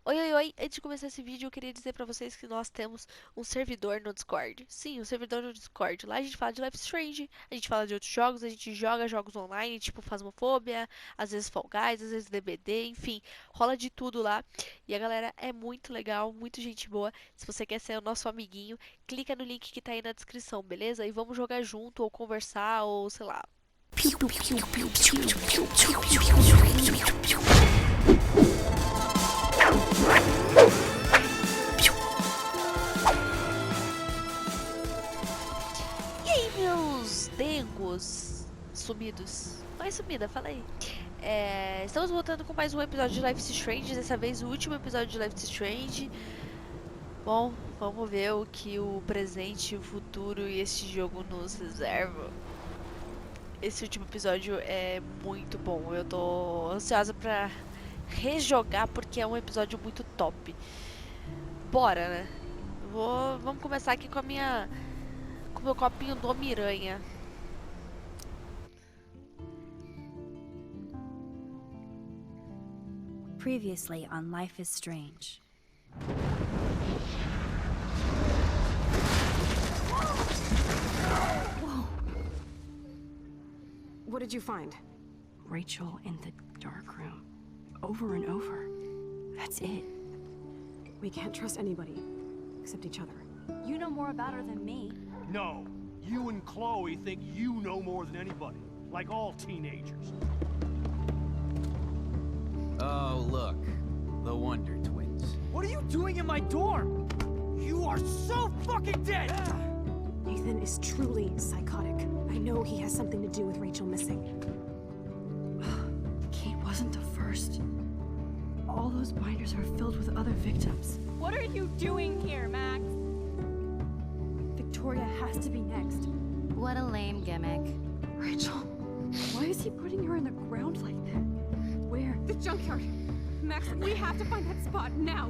Oi, oi, oi! Antes de começar esse vídeo, eu queria dizer pra vocês que nós temos um servidor no Discord. Sim, um servidor no Discord. Lá a gente fala de Life is Strange, a gente fala de outros jogos, a gente joga jogos online, tipo Phasmophobia, às vezes Fall Guys, às vezes DBD, enfim, rola de tudo lá. E a galera é muito legal, muito gente boa. Se você quer ser o nosso amiguinho, clica no link que tá aí na descrição, beleza? E vamos jogar junto, ou conversar, ou sei lá. E aí, meus dengos sumidos? Oi, sumida, fala aí. Estamos voltando com mais um episódio de Life is Strange. Dessa vez, o último episódio de Life is Strange. Bom, vamos ver o que o presente, o futuro e este jogo nos reservam. Esse último episódio é muito bom. Eu tô ansiosa pra rejogar porque é um episódio muito top. Bora, né? Vamos começar aqui com o meu copinho do Miranha. Previously on Life is Strange. Whoa. What did you find? Rachel in the dark room. Over and over. That's it. We can't trust anybody, except each other. You know more about her than me. No, you and Chloe think you know more than anybody, like all teenagers. Oh, look. The Wonder Twins. What are you doing in my dorm? You are so fucking dead! Nathan is truly psychotic. I know he has something to do with Rachel missing. Kate wasn't the first. All those binders are filled with other victims. What are you doing here, Max? Victoria has to be next. What a lame gimmick. Rachel, why is he putting her in the ground like that? Where? The junkyard! Max, we have to find that spot now!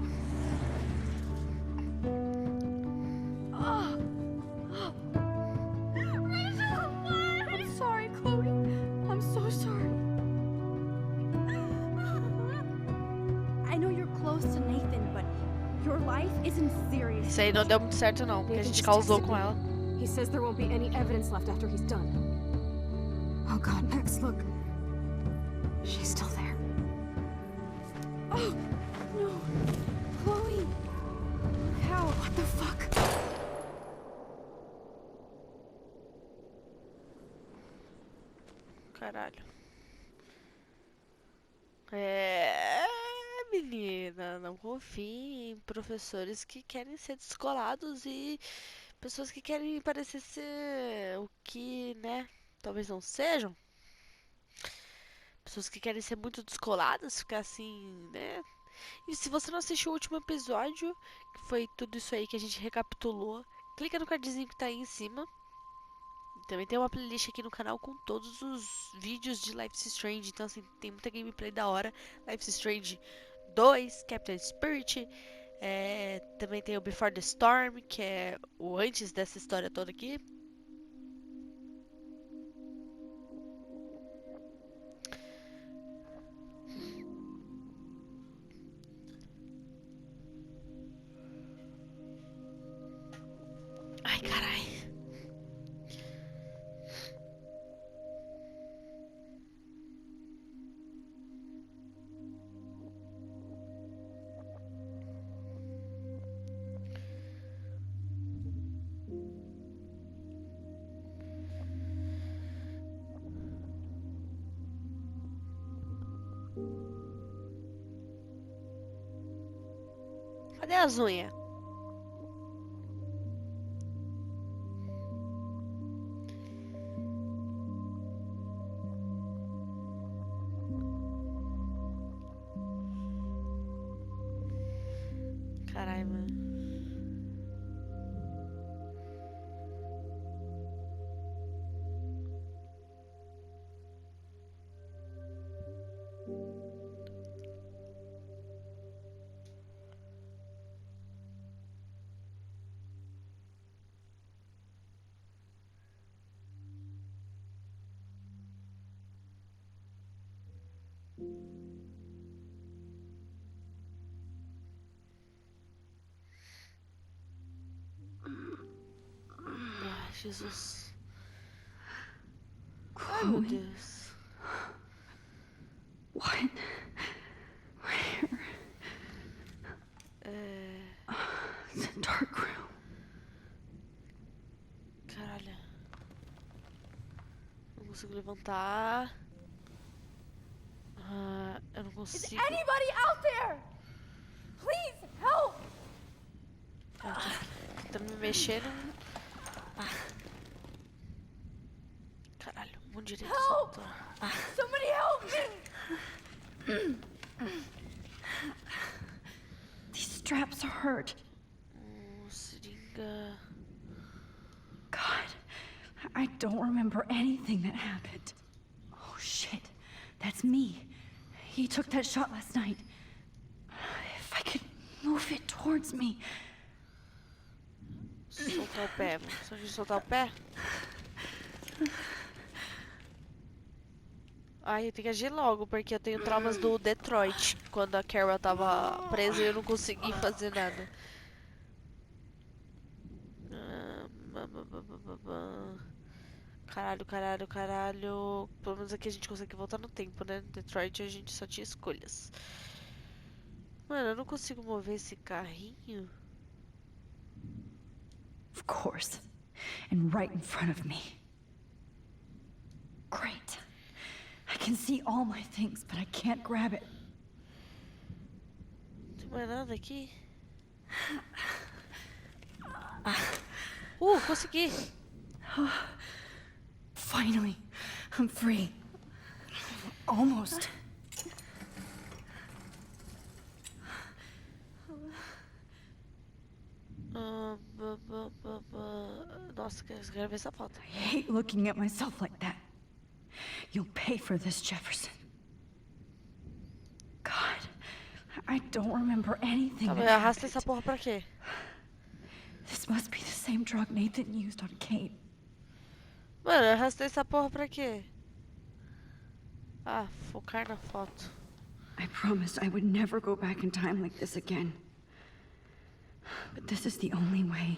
Rachel, what? I'm sorry, Chloe. I'm so sorry. I know you're close to Nathan, but your life is in serious. Isso aí não deu muito certo não, porque a Nathan gente just causou texted com me. ela. He says there won't be any evidence left after he's done. Oh god, Max, look. She's still there. Oh, no. Chloe. How? What the fuck? Caralho. Menina, não confie em professores que querem ser descolados e pessoas que querem parecer ser o que, né, talvez não sejam. Pessoas que querem ser muito descoladas, ficar assim, né? E se você não assistiu o último episódio, que foi tudo isso aí que a gente recapitulou, clica no cardzinho que tá aí em cima. Também tem uma playlist aqui no canal com todos os vídeos de Life is Strange. Então, assim, tem muita gameplay da hora. Life is Strange 2, Captain Spirit. Também tem o Before the Storm, que é o antes dessa história toda aqui. Ai, carai. Cadê as unhas? Caralho, mano. Jesus. Ai, meu Deus. What? Where? It's a dark room. Caralho. Não consigo levantar. Eu não Is consigo. anybody out there? Please help! Eu tô tentando me mexer. Caralho, mão direita. Help! Soltou. Somebody help me! These straps hurt. Seringa. God, I don't remember anything that happened. Oh shit, that's me. He took that shot last night. If I could move it towards me. Soltar o pé. Só de soltar o pé? Ai, eu tenho que agir logo, porque eu tenho traumas do Detroit. Quando a Carol tava presa e eu não consegui fazer nada. Caralho, caralho, caralho. Pelo menos aqui a gente consegue voltar no tempo, né? Detroit a gente só tinha escolhas. Mano, eu não consigo mover esse carrinho. Of course. And right in front of me. Great. I can see all my things, but I can't grab it. Não tem mais nada aqui. Consegui. Finally, I'm free. Almost. Nossa, eu quero ver essa foto. I hate looking at myself like that. You'll pay for this, Jefferson. God, I don't remember anything Tá, that mas arrasta happened. essa porra pra quê? This must be the same drug Nathan used on Kate. Mano, eu arrastei essa porra pra quê? Ah, focar na foto. I promised I would never go back in time like this again. But this is the only way.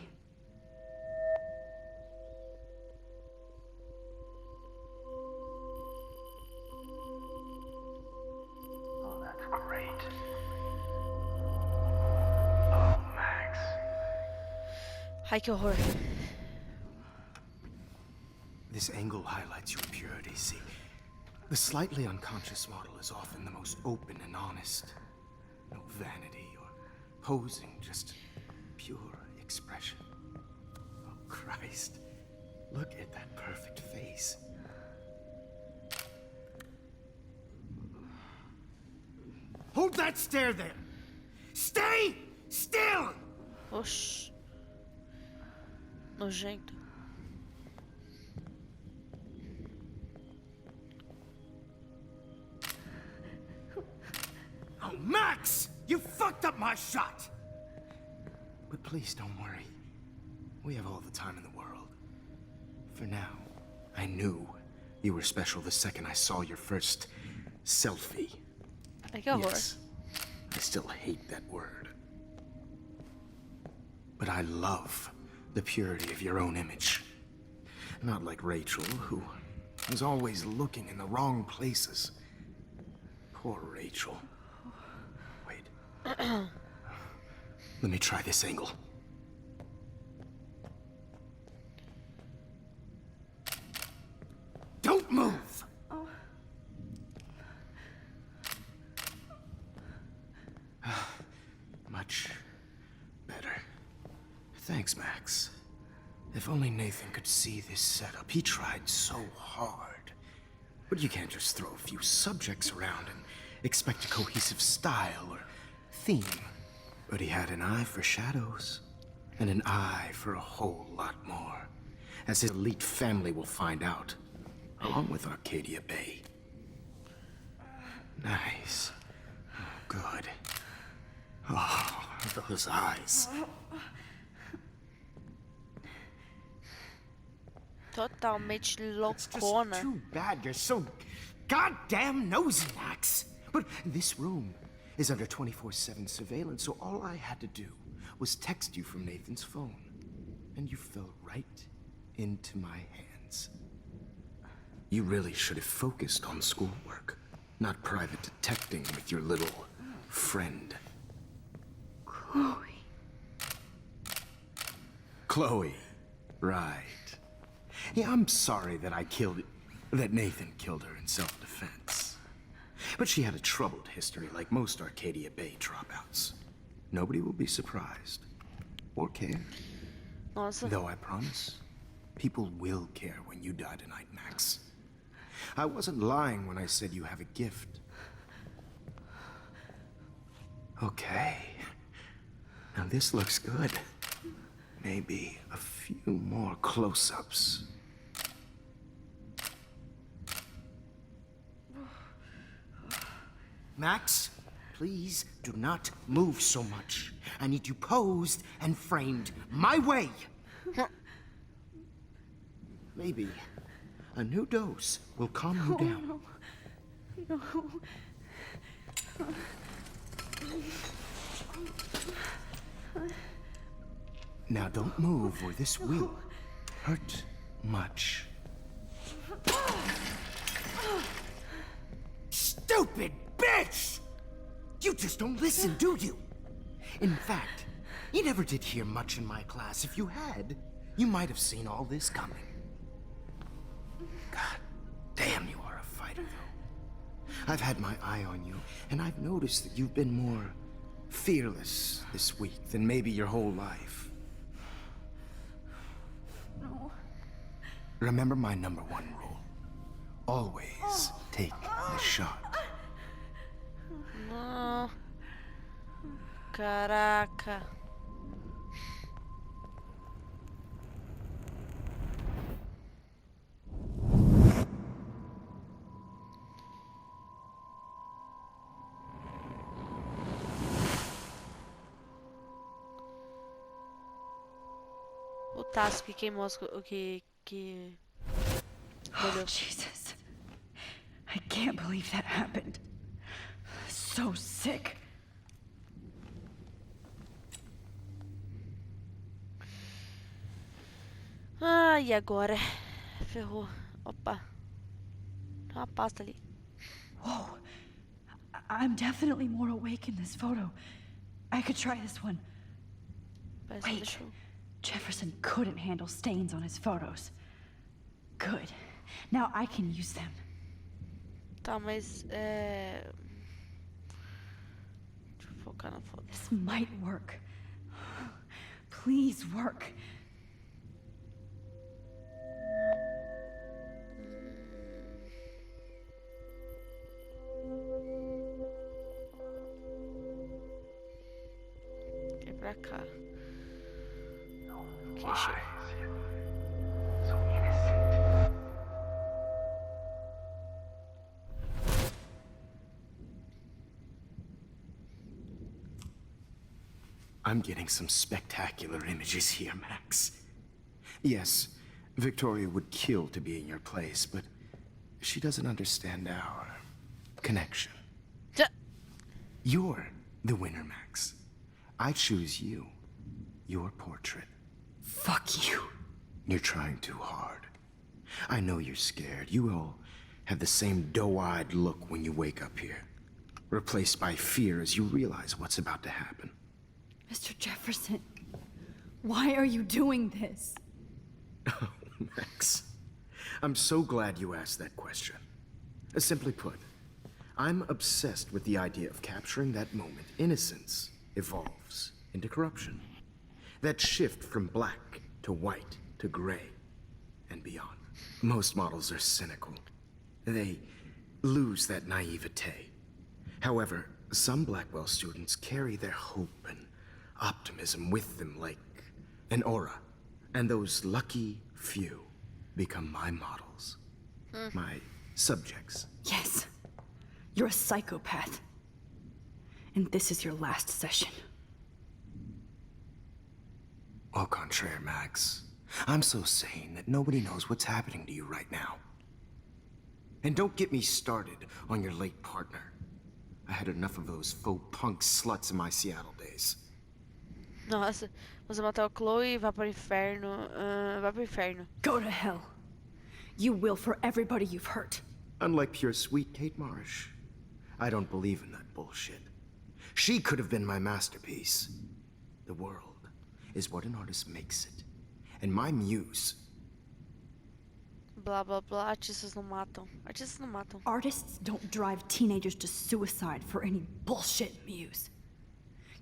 Oh, that's great. Oh, Max. Ai, que horror. This angle highlights your purity, see? The slightly unconscious model is often the most open and honest. No vanity or posing, just pure expression. Oh, Christ. Look at that perfect face. Hold that stare there! Stay still! Oxi. Nojento. Oh, Max! You fucked up my shot! But please don't worry. We have all the time in the world. For now, I knew you were special the second I saw your first selfie. Ai, que horror. Yes, I still hate that word. But I love the purity of your own image. Not like Rachel, who was always looking in the wrong places. Poor Rachel. Wait. Let me try this angle. Don't move! Much better. Thanks, Max. If only Nathan could see this setup. He tried so hard. But you can't just throw a few subjects around and expect a cohesive style or theme. But he had an eye for shadows, and an eye for a whole lot more, as his elite family will find out, along with Arcadia Bay. Nice. Oh, good. Oh, those eyes. Totalmente It's just loucona. too bad you're so goddamn nosy, Max. But this room is under 24/7 surveillance, so all I had to do was text you from Nathan's phone. And you fell right into my hands. You really should have focused on schoolwork, not private detecting with your little friend. Chloe. Chloe. Right. Yeah, I'm sorry that that Nathan killed her in self-defense. But she had a troubled history like most Arcadia Bay dropouts. Nobody will be surprised. Or care. Nossa. Though I promise, people will care when you die tonight, Max. I wasn't lying when I said you have a gift. Okay. Now this looks good. Maybe a few more close-ups. Max, please do not move so much. I need you posed and framed my way. Maybe a new dose will calm you down. No. Now don't move or this will hurt much. Stupid bitch! You just don't listen, do you? In fact, you never did hear much in my class. If you had, you might have seen all this coming. God damn, you are a fighter, though. I've had my eye on you, and I've noticed that you've been more fearless this week than maybe your whole life. No. Remember my #1 rule. Always take the shot. Não. Caraca. O Tasso que queimou o que... Oh, Jesus. I can't believe that happened. So sick. Ah, e agora? Ferrou. Opa. Tem uma pasta ali. Whoa. I'm definitely more awake in this photo. I could try this one. Parece Wait. que deixou. Jefferson couldn't handle stains on his photos. Good. Now I can use them. Tá, mas Deixa eu focar na foto. This might work. Please work. É pra cá. Ok, show. I'm getting some spectacular images here, Max. Yes, Victoria would kill to be in your place, but she doesn't understand our connection. You're the winner, Max. I choose you. Your portrait. Fuck you. You're trying too hard. I know you're scared. You all have the same doe-eyed look when you wake up here. Replaced by fear as you realize what's about to happen. Mr. Jefferson, why are you doing this? Oh, Max. I'm so glad you asked that question. Simply put, I'm obsessed with the idea of capturing that moment innocence evolves into corruption. That shift from black to white to gray and beyond. Most models are cynical. They lose that naivete. However, some Blackwell students carry their hope and optimism with them like an aura. And those lucky few become my models. My subjects. Yes. You're a psychopath. And this is your last session. Au contraire, Max. I'm so sane that nobody knows what's happening to you right now. And don't get me started on your late partner. I had enough of those faux punk sluts in my Seattle days. Nossa, você matou a Chloe, vá pro inferno. Vá pro inferno. Go to hell. You will for everybody you've hurt. Unlike pure sweet Kate Marsh, I don't believe in that bullshit. She could have been my masterpiece. The world is what an artist makes it. And my muse... Blá, blá, blá. Artistas não matam. Artistas não matam. Artists don't drive teenagers to suicide for any bullshit muse.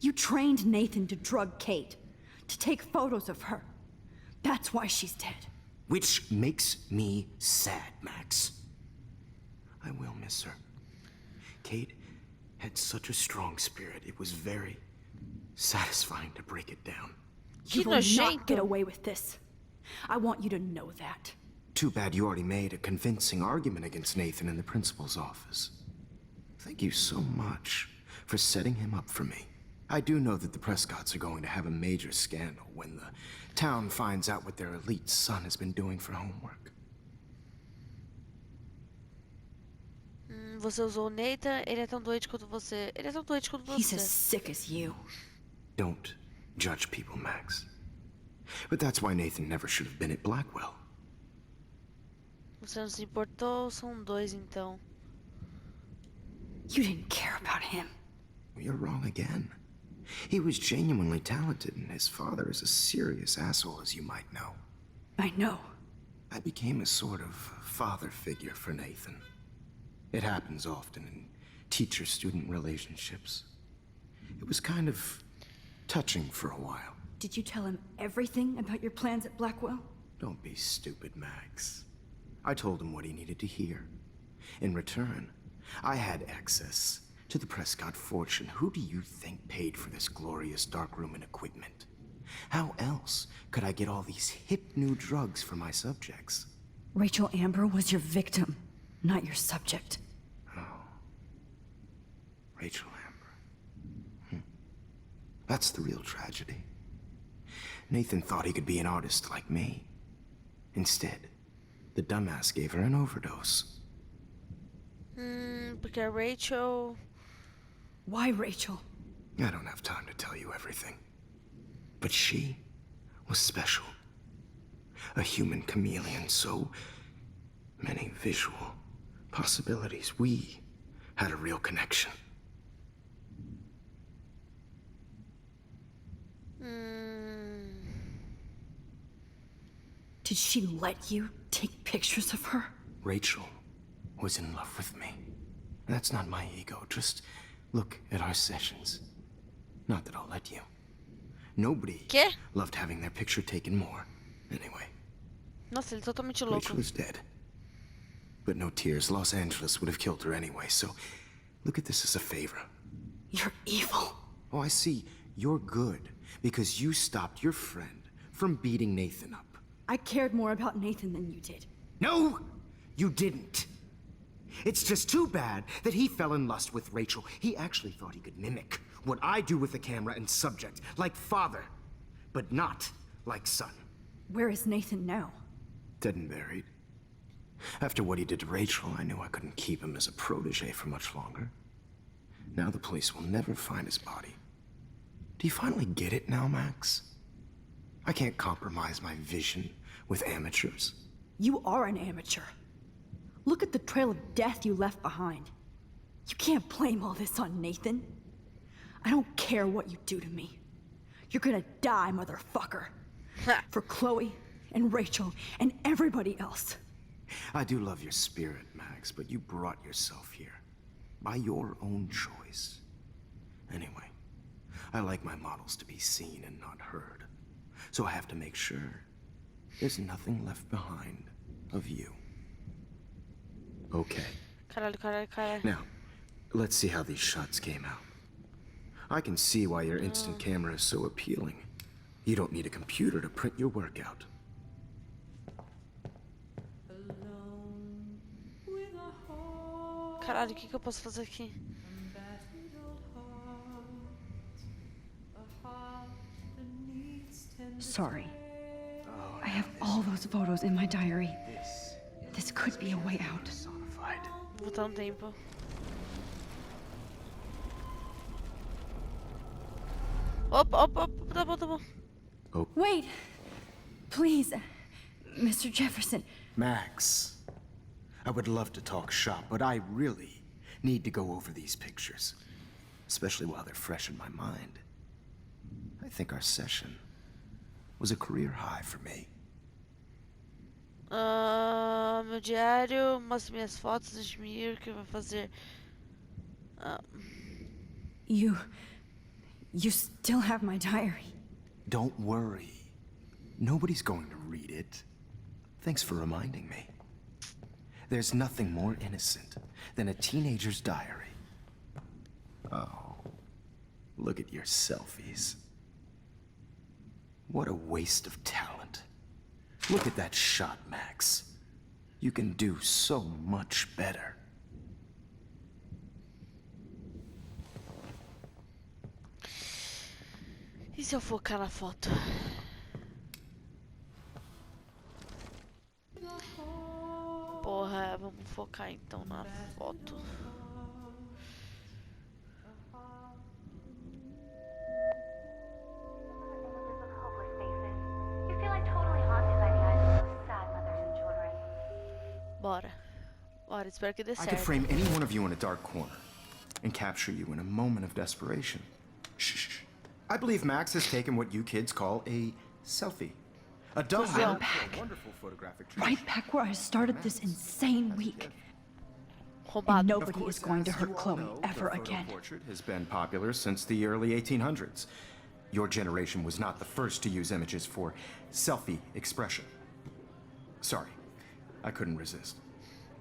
You trained Nathan to drug Kate, to take photos of her. That's why she's dead. Which makes me sad, Max. I will miss her. Kate had such a strong spirit, it was very satisfying to break it down. You will not get away with this. I want you to know that. Too bad you already made a convincing argument against Nathan in the principal's office. Thank you so much for setting him up for me. I do know that the Prescotts are going to have a major scandal when the town finds out what their elite son has been doing for homework. Você usou o Nathan, ele é tão doente quanto você. Ele é tão doente quanto He's você. as sick as you. Don't judge people, Max. But that's why Nathan never should have been at Blackwell. Você não se importou, são dois então. You didn't care about him. You're wrong again. He was genuinely talented, and his father is a serious asshole, as you might know. I know. I became a sort of father figure for Nathan. It happens often in teacher-student relationships. It was kind of touching for a while. Did you tell him everything about your plans at Blackwell? Don't be stupid, Max. I told him what he needed to hear. In return, I had access to the Prescott fortune. Who do you think paid for this glorious darkroom and equipment? How else could I get all these hip new drugs for my subjects? Rachel Amber was your victim, not your subject. Oh. Rachel Amber. That's the real tragedy. Nathan thought he could be an artist like me. Instead, the dumbass gave her an overdose. Porque a Rachel... Why Rachel? I don't have time to tell you everything. But she was special. A human chameleon, so many visual possibilities. We had a real connection. Did she let you take pictures of her? Rachel was in love with me. That's not my ego. Just look at our sessions. Not that I'll let you. Nobody loved having their picture taken more. Anyway. Nossa, ele é totalmente louco. Rachel is dead. But no tears. Los Angeles would have killed her anyway, so look at this as a favor. You're evil. Oh, I see. You're good because you stopped your friend from beating Nathan up. I cared more about Nathan than you did. No, you didn't. It's just too bad that he fell in lust with Rachel. He actually thought he could mimic what I do with the camera and subject, like father, but not like son. Where is Nathan now? Dead and buried. After what he did to Rachel, I knew I couldn't keep him as a protege for much longer. Now the police will never find his body. Do you finally get it now, Max? I can't compromise my vision with amateurs. You are an amateur. Look at the trail of death you left behind. You can't blame all this on Nathan. I don't care what you do to me. You're gonna die, motherfucker. For Chloe and Rachel and everybody else. I do love your spirit, Max, but you brought yourself here. By your own choice. Anyway, I like my models to be seen and not heard. So I have to make sure there's nothing left behind of you. Okay. Caralho. Now, let's see how these shots came out. I can see why your instant camera is so appealing. You don't need a computer to print your work out. Caralho, o que eu posso fazer aqui? Sorry. I have all those photos in my diary. This could be a way out. Vou botar um tempo. Opa, opa, opa, tá bom, tá bom. Wait! Please, Mr. Jefferson. Max, I would love to talk shop, but I really need to go over these pictures. Especially while they're fresh in my mind. I think our session was a career high for me. Meu diário, mostre minhas fotos, admiro o que eu vou fazer. You still have my diary. Don't worry. Nobody's going to read it. Thanks for reminding me. There's nothing more innocent than a teenager's diary. Oh, look at your selfies. What a waste of talent. Look at that shot, Max. You can do so much better. E se eu focar na foto? Porra, vamos focar então na foto. Bora. Bora, espero que dê I could certo. frame any one of you in a dark corner and capture you in a moment of desperation. Shh. I believe Max has taken what you kids call a selfie. A dumb Cuzão. wonderful photographic Right back where I started this insane week. And Roubado. nobody is going to as hurt you all Chloe know, ever the photo again. portrait has been popular since the early 1800s. Your generation was not the first to use images for selfie expression. Sorry, I couldn't resist.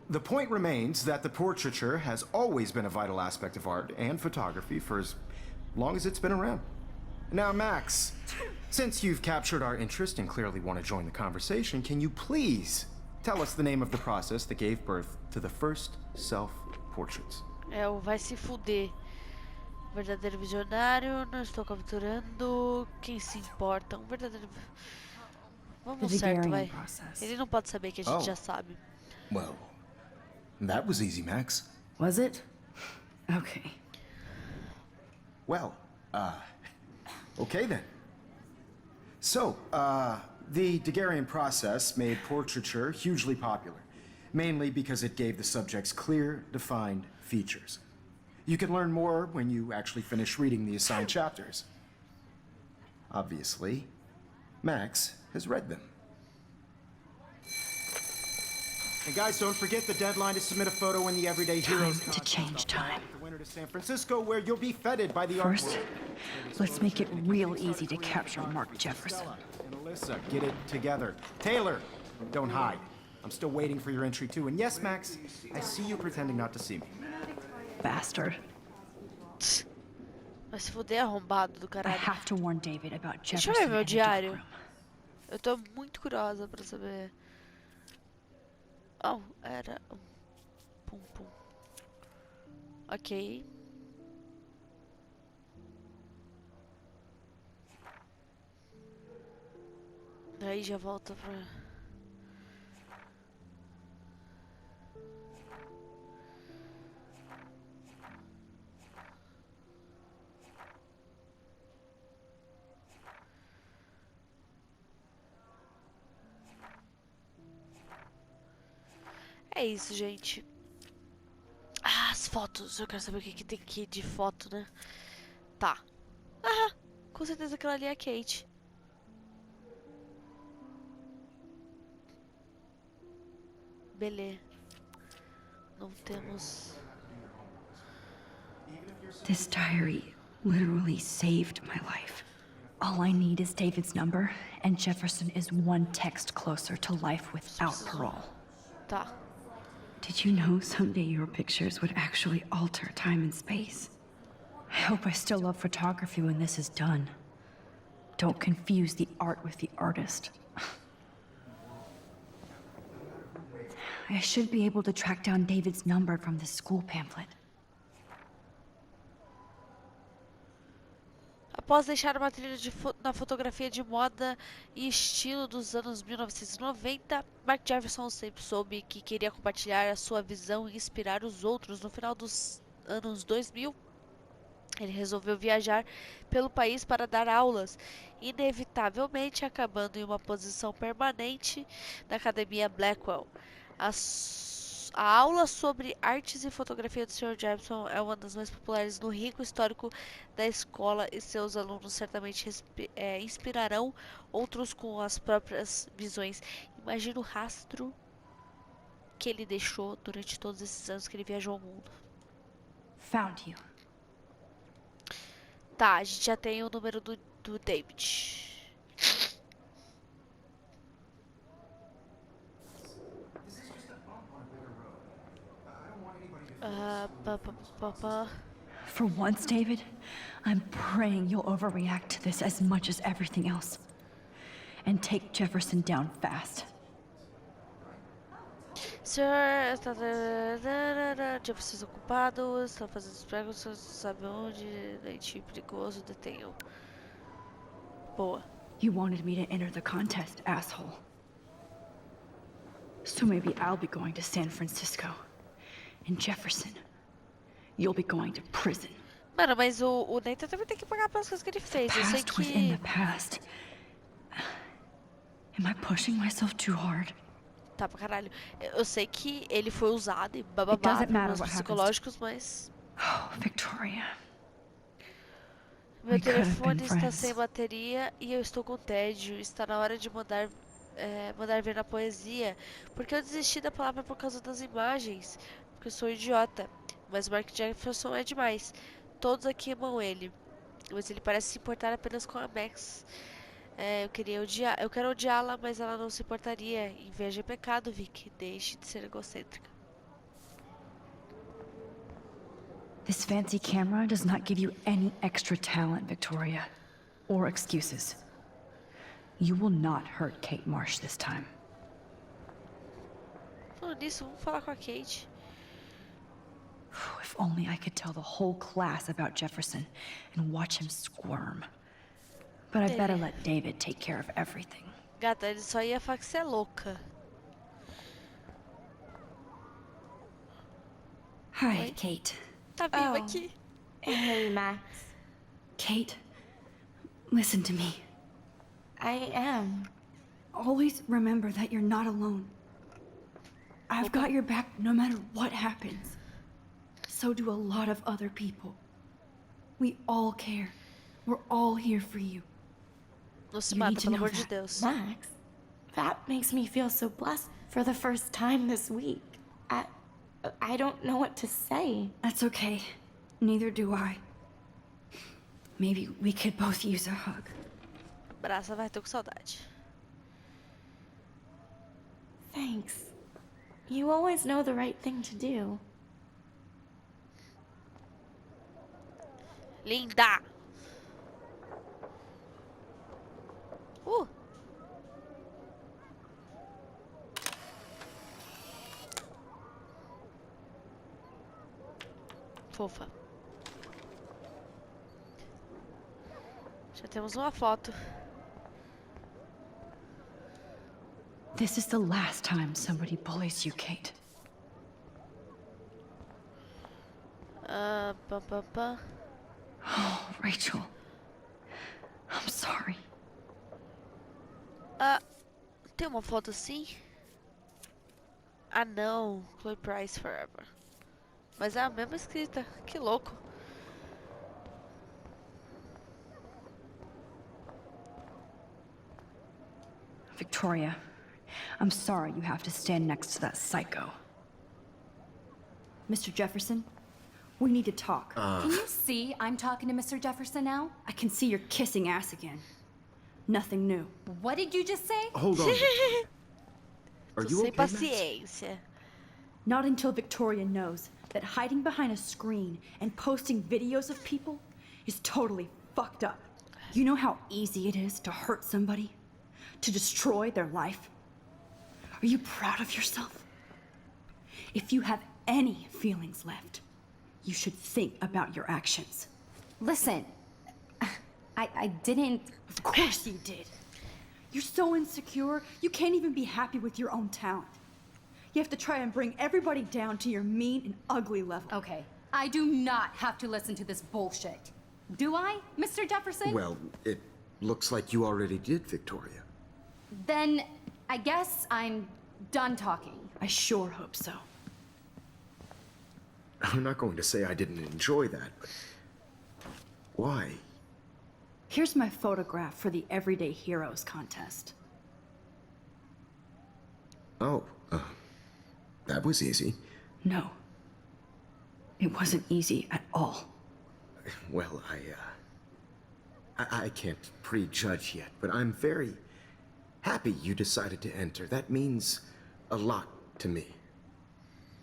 The point remains that the portraiture has always been a vital aspect of art and photography for as long as it's been around. Now, Max, since you've captured our interest and clearly want to join the conversation, can you please tell us the name of the process that gave birth to the first self-portraits? O vai se fuder. Verdadeiro visionário, não estou capturando. Quem se importa? Um verdadeiro. Vamos The certo, Bulgarian vai. process. Ele não pode saber que a gente Oh. já sabe. Well, that was easy, Max. Was it? Okay. Well, okay then. So, the Daguerrean process made portraiture hugely popular, mainly because it gave the subjects clear, defined features. You can learn more when you actually finish reading the assigned chapters. Obviously, Max has read them. And guys, don't forget the deadline to submit a photo in the Everyday Heroes Time to contest. change time. The winner to San Francisco, where you'll be feted by the First, artwork. let's make it real easy to capture Mark Jefferson. And Alyssa, get it together. Taylor, don't hide. I'm still waiting for your entry too. And yes, Max, I see you pretending not to see me. Bastard. Vai se fuder, arrombado do I caralho. have to warn David about Deixa eu ver Jefferson meu in a dark diário. room. Eu tô muito curiosa pra saber. Oh, era. Pum, pum. Ok. Daí já volta pra. É isso, gente. Ah, as fotos. Eu quero saber o que, que tem aqui de foto, né? Tá. Ah, com certeza aquela ali é a Kate. Beleza. Não temos. This diary literally saved my life. All I need is David's number, and Jefferson is one text closer to life without parole. Tá. Did you know someday your pictures would actually alter time and space? I hope I still love photography when this is done. Don't confuse the art with the artist. I should be able to track down David's number from this school pamphlet. Após deixar uma trilha na fotografia de moda e estilo dos anos 1990, Mark Jefferson sempre soube que queria compartilhar a sua visão e inspirar os outros. No final dos anos 2000, Ele resolveu viajar pelo país para dar aulas, inevitavelmente acabando em uma posição permanente na Academia Blackwell. A aula sobre artes e fotografia do Sr. Jefferson é uma das mais populares no rico histórico da escola e seus alunos certamente inspirarão outros com as próprias visões. Imagina o rastro que ele deixou durante todos esses anos que ele viajou ao mundo. Found you. Tá, a gente já tem o número do David. For once, David, I'm praying you'll overreact to this as much as everything else. And take Jefferson down fast. Sir, Jefferson ocupado, está fazendo os pregos, sabe onde, leite perigoso, detenham. Boa. You wanted me to enter the contest, asshole. So maybe I'll be going to San Francisco. And Jefferson, you'll be going to prison. Mano, mas o Nathan também tem que pagar pelas coisas que ele fez. Eu sei Past was in que... the past. Am I pushing myself too hard? Tá pra caralho. Eu sei que ele foi usado e It bababá doesn't matter problemas what psicológicos, mas... Oh, Victoria. Meu We could have telefone been está friends. sem bateria e eu estou com tédio. Está na hora de mandar ver na poesia. Porque eu desisti da palavra por causa das imagens. Porque eu sou idiota. Mas Mark Jefferson é demais. Todos aqui amam ele. Mas ele parece se importar apenas com a Max. Eu quero odiá-la, mas ela não se importaria. Inveja é pecado, Vic. Deixe de ser egocêntrica. This fancy camera does not give you any extra talent, Victoria. Or excuses. You will not hurt Kate Marsh this time. Falando nisso, vamos falar com a Kate. If only I could tell the whole class about Jefferson and watch him squirm. But I better let David take care of everything. Gata, ele só ia falar que você é louca. Hi, Oi? Kate. Tá viva aqui. Hey, Max. Kate, listen to me. I am. Always remember that you're not alone. I've got your back no matter what happens. So do a lot of other people. We all care. We're all here for you. Não se You need mata, to pelo know amor de that. Deus. Max, that makes me feel so blessed for the first time this week. I don't know what to say. That's okay. Neither do I. Maybe we could both use a hug. Braça vai ter com saudade. Thanks. You always know the right thing to do. Linda! Fofa. Já temos uma foto. This is the last time somebody bullies you, Kate. Oh, Rachel. I'm sorry. Tem uma foto assim? Ah, não. Chloe Price Forever. Mas é a mesma escrita. Que louco. Victoria, I'm sorry you have to stand next to that psycho. Mr. Jefferson, we need to talk. Can you see I'm talking to Mr. Jefferson now? I can see you're kissing ass again. Nothing new. What did you just say? Hold on. Victoria. Are Tô you sem okay, Max? paciência. Not until Victoria knows that hiding behind a screen and posting videos of people is totally fucked up. You know how easy it is to hurt somebody? To destroy their life? Are you proud of yourself? If you have any feelings left, you should think about your actions. Listen, I didn't. Of course you did. You're so insecure, you can't even be happy with your own talent. You have to try and bring everybody down to your mean and ugly level. Okay, I do not have to listen to this bullshit. Do I, Mr. Jefferson? Well, it looks like you already did, Victoria. Then I guess I'm done talking. I sure hope so. I'm not going to say I didn't enjoy that, but why? Here's my photograph for the Everyday Heroes contest. Oh, that was easy. No. It wasn't easy at all. Well, I can't prejudge yet, but I'm very happy you decided to enter. That means a lot to me.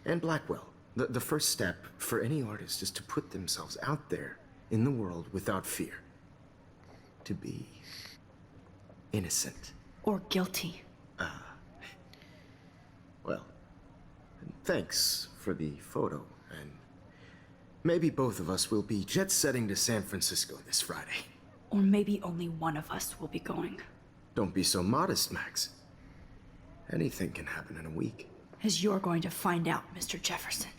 And Blackwell. The first step for any artist is to put themselves out there in the world without fear. To be innocent. Or guilty. Well, thanks for the photo, and maybe both of us will be jet-setting to San Francisco this Friday. Or maybe only one of us will be going. Don't be so modest, Max. Anything can happen in a week. As you're going to find out, Mr. Jefferson.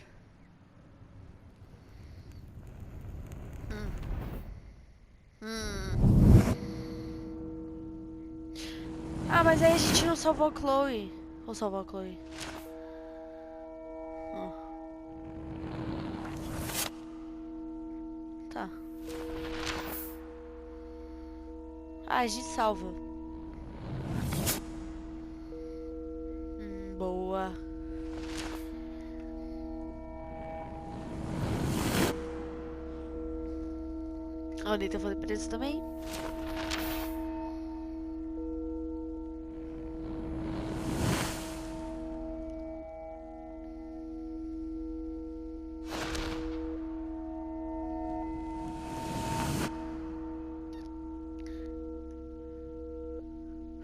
Ah, mas aí a gente não salvou a Chloe. Vou salvar a Chloe. Tá. Ah, a gente salva. Boa. A Anitta foi presa também.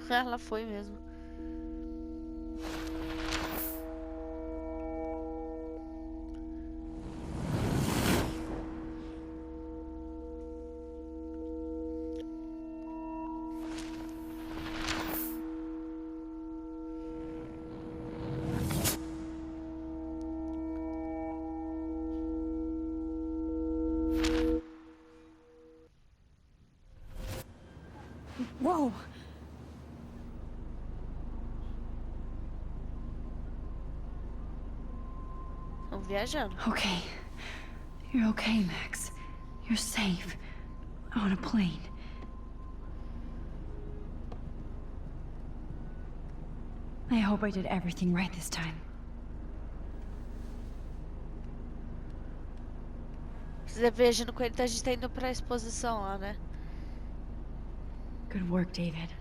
Ela foi mesmo. Whoa! Estão viajando. Okay. You're okay, Max. You're safe. On a plane. I hope I did everything right this time. Você viajando com ele, então a gente tá indo pra exposição lá, né? Good work, David.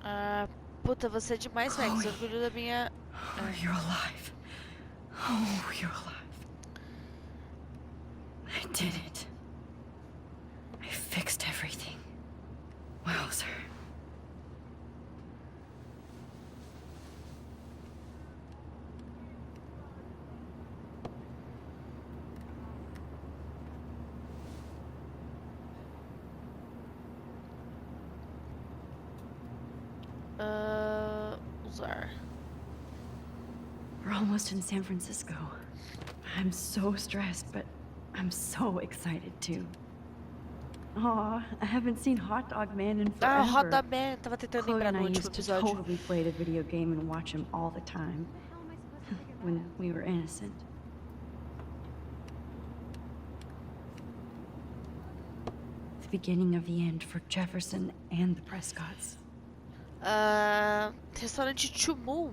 Ah, puta, você é demais, Max. Chloe. Orgulho da minha... Oh, you're alive. Oh, you're alive. I did it. I fixed everything. Wowzer. Usar. We're almost in San Francisco. I'm so stressed, but I'm so excited too. Aw, I haven't seen Hot Dog Man in forever. Ah, Hot Dog Man. Tava tentando Chloe lembrar and no I último used to episódio. totally play the video game and watch him all the time. When we were innocent. The beginning of the end for Jefferson and the Prescotts. Restaurante Chumum.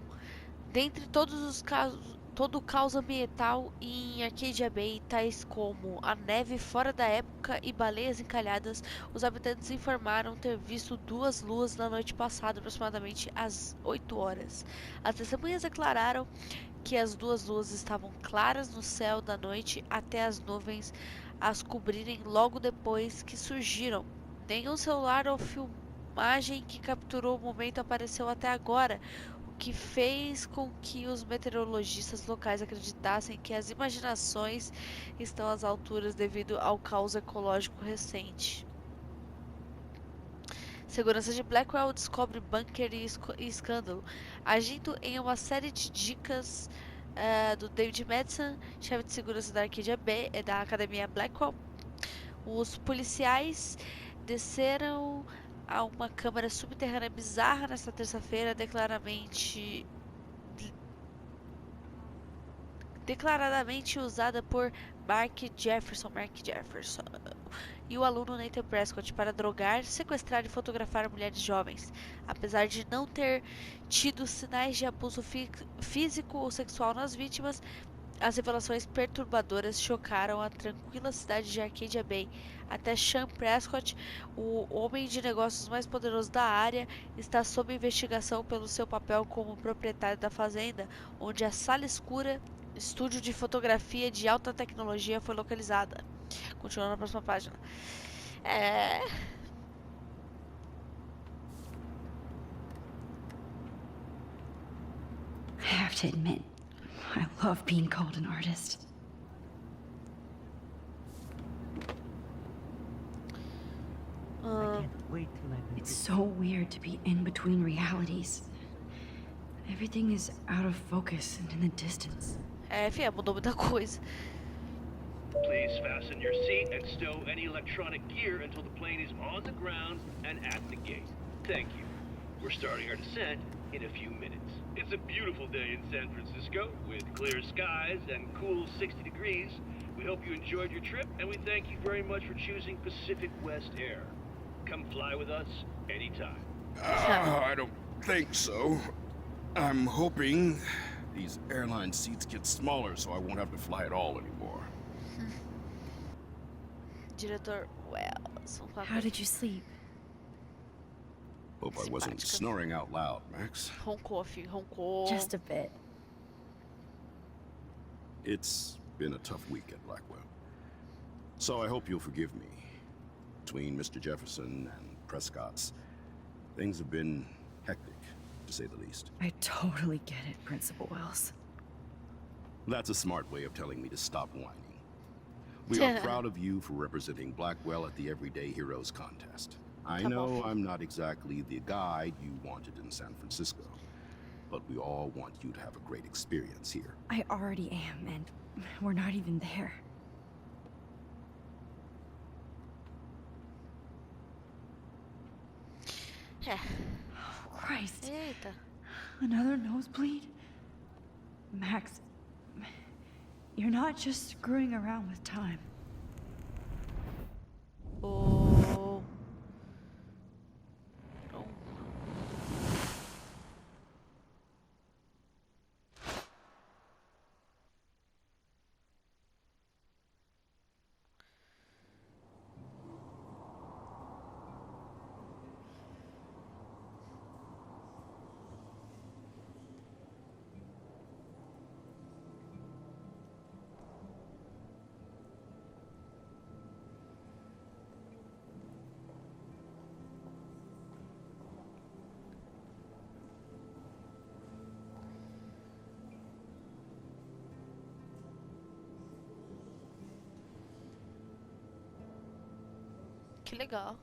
Dentre todos os casos, todo o caos ambiental em Arcadia Bay, tais como a neve fora da época e baleias encalhadas, os habitantes informaram ter visto duas luas na noite passada, aproximadamente às 8 horas. As testemunhas declararam que as duas luas estavam claras no céu da noite até as nuvens as cobrirem logo depois que surgiram. Nenhum celular ou filmagem que capturou o momento apareceu até agora, o que fez com que os meteorologistas locais acreditassem que as imaginações estão às alturas devido ao caos ecológico recente. Segurança de Blackwell descobre bunker e escândalo, agindo em uma série de dicas do David Madsen, chefe de segurança da Arcadia B, da Academia Blackwell. Os policiais desceram a uma câmara subterrânea bizarra nesta terça-feira, declaradamente usada por Mark Jefferson e o aluno Nathan Prescott para drogar, sequestrar e fotografar mulheres jovens. Apesar de não ter tido sinais de abuso físico ou sexual nas vítimas, as revelações perturbadoras chocaram a tranquila cidade de Arcadia Bay. Até Sean Prescott, o homem de negócios mais poderoso da área, está sob investigação pelo seu papel como proprietário da fazenda, onde a sala escura, estúdio de fotografia de alta tecnologia, foi localizada. Continuando na próxima página. I have to admit, I love being called an artist. It's so weird to be in between realities. Everything is out of focus and in the distance. Enfim, mudou muita coisa. Please fasten your seat and stow any electronic gear until the plane is on the ground and at the gate. Thank you. We're starting our descent in a few minutes. It's a beautiful day in San Francisco with clear skies and cool 60 degrees. We hope you enjoyed your trip and we thank you very much for choosing Pacific West Air. Come fly with us anytime. I don't think so. I'm hoping these airline seats get smaller so I won't have to fly at all anymore. Diretor Wells. How did you sleep? Hope I wasn't snoring out loud, Max. Roncou, filho, roncou. Just a bit. It's been a tough week at Blackwell. So I hope you'll forgive me. Between Mr. Jefferson and Prescott's, things have been hectic, to say the least. I totally get it, Principal Wells. That's a smart way of telling me to stop whining. We are proud of you for representing Blackwell at the Everyday Heroes contest. I know I'm not exactly the guide you wanted in San Francisco, but we all want you to have a great experience here. I already am, and we're not even there. É. Oh, Christ. Eita. Another nosebleed? Max, you're not just screwing around with time. Oh. Que legal.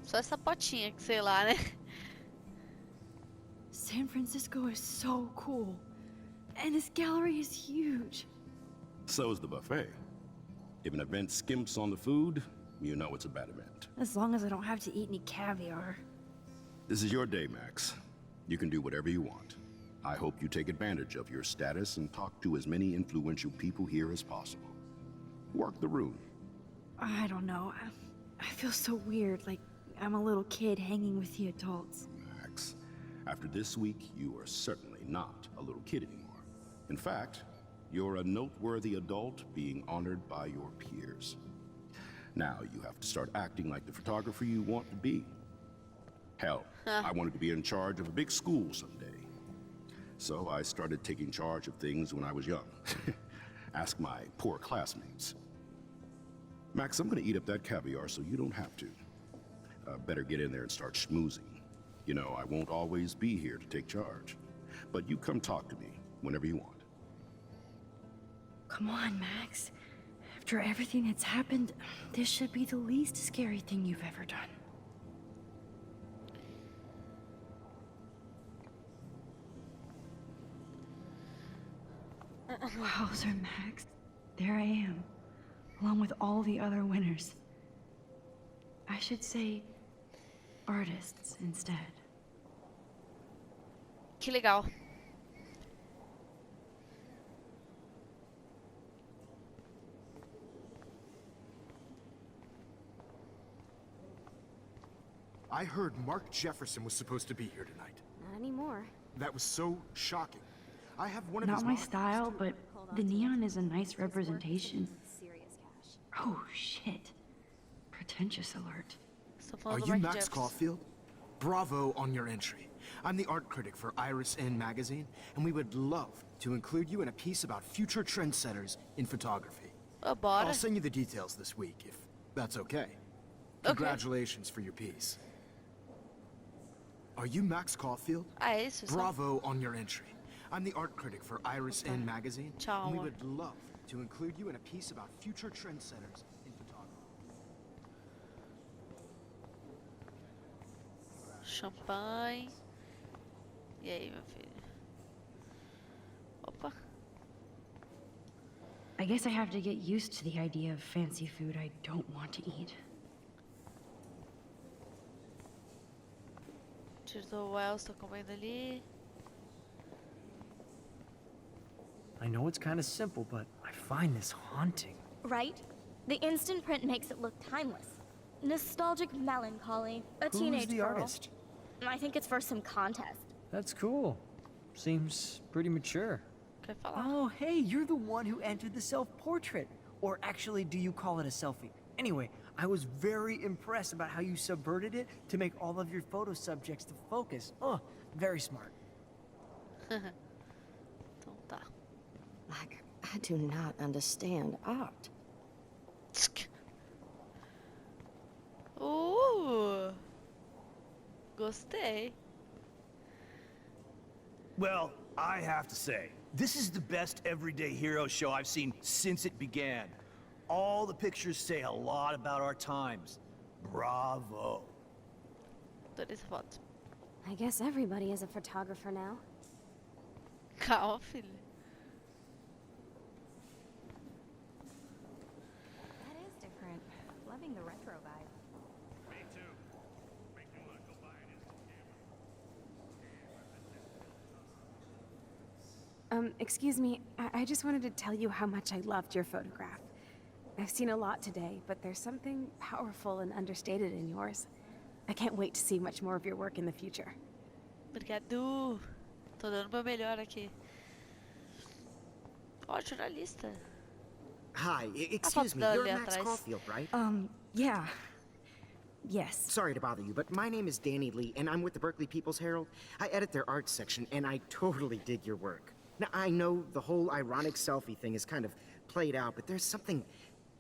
Só essa potinha que sei lá, né? San Francisco is so cool. And this gallery is huge. So is the buffet. If an event skimps on the food, you know it's a bad event. As long as I don't have to eat any caviar. This is your day, Max. You can do whatever you want. I hope you take advantage of your status and talk to as many influential people here as possible. Work the room. I don't know. I feel so weird, like I'm a little kid hanging with the adults. Max, after this week, you are certainly not a little kid anymore. In fact, you're a noteworthy adult being honored by your peers. Now you have to start acting like the photographer you want to be. Hell, I wanted to be in charge of a big school someday. So I started taking charge of things when I was young. Ask my poor classmates. Max, I'm gonna eat up that caviar so you don't have to. Better get in there and start schmoozing. You know, I won't always be here to take charge. But you come talk to me whenever you want. come on, Max. After everything that's happened, this should be the least scary thing you've ever done. Wowzer, Max. There I am, along with all the other winners. I should say artists instead. Que legal. I heard Mark Jefferson was supposed to be here tonight. Not anymore. That was so shocking. I have one of Not his my models. style, but the neon is a nice representation. Serious cash. Oh, shit. Pretentious alert. Estou Are falando do you Mark Max Jefferson. Caulfield? Bravo on your entry. I'm the art critic for Iris N magazine, and we would love to include you in a piece about future trendsetters in photography. Oh, bora. I'll send you the details this week, if that's okay. Congratulations for your piece. Are you Max Caulfield? Ah, é isso? Só? Bravo on your entry. I'm the art critic for Iris N magazine, Tchau, and we amor. would love to include you in a piece about future trendsetters in photography. Champanhe. E aí, meu filho? Opa. I guess I have to get used to the idea of fancy food I don't want to eat. Tirou o Wells, tô comendo ali. I know it's kind of simple, but I find this haunting. Right? The instant print makes it look timeless. Nostalgic melancholy. A teenage Who's the girl. artist? I think it's for some contest. That's cool. Seems pretty mature. Quer falar? Oh, hey, you're the one who entered the self-portrait. Or actually, do you call it a selfie? Anyway, I was very impressed about how you subverted it to make all of your photo subjects to focus. Oh, very smart. Então tá. Like, I do not understand art. Tsk. Gostei. Well, I have to say, this is the best everyday hero show I've seen since it began. All the pictures say a lot about our times. Bravo. Adorei essa foto. I guess everybody is a photographer now. Calma, filho. That is different. Loving the retro vibe. Excuse me, I just wanted to tell you how much I loved your photograph. I've seen a lot today, but there's something powerful and understated in yours. I can't wait to see much more of your work in the future. Obrigado. Tô dando meu melhor aqui. Ó, jornalista. Hi, foto excuse me, dela you're ali Max atrás. Caulfield, right? Yeah. Yes. Sorry to bother you, but my name is Danny Lee, and I'm with the Berkeley People's Herald. I edit their arts section, and I totally dig your work. Now, I know the whole ironic selfie thing is kind of played out, but there's something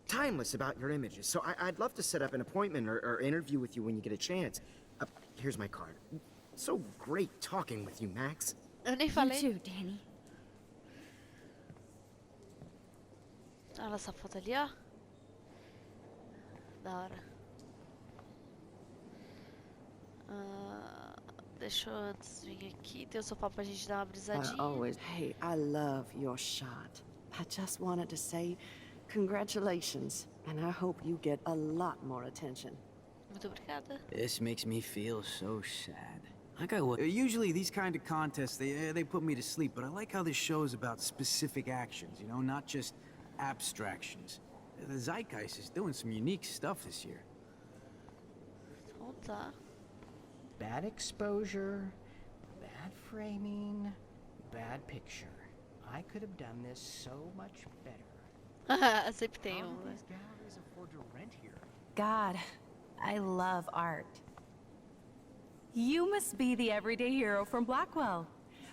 timeless about your images, so I'd love to set up an appointment or interview with you when you get a chance. Here's my card. So great talking with you, Max. Eu nem You falei. too, Danny. Olha essa foto ali, ó. Da hora. Deixa eu antes vir aqui. Tem o sofá pra gente dar uma brisadinha. Hey, I love your shot. I just wanted to say congratulations, and I hope you get a lot more attention. Muito obrigada. This makes me feel so sad. Usually these kind of contests, they put me to sleep, but I like how this show's about specific actions, you know, not just abstractions. The Zeitgeist is doing some unique stuff this year. Então tá. Bad exposure, bad framing, bad picture. I could have done this so much better. Sempre tem How um, do né? these galleries afford to rent here? God, I love art. You must be the everyday hero from Blackwell.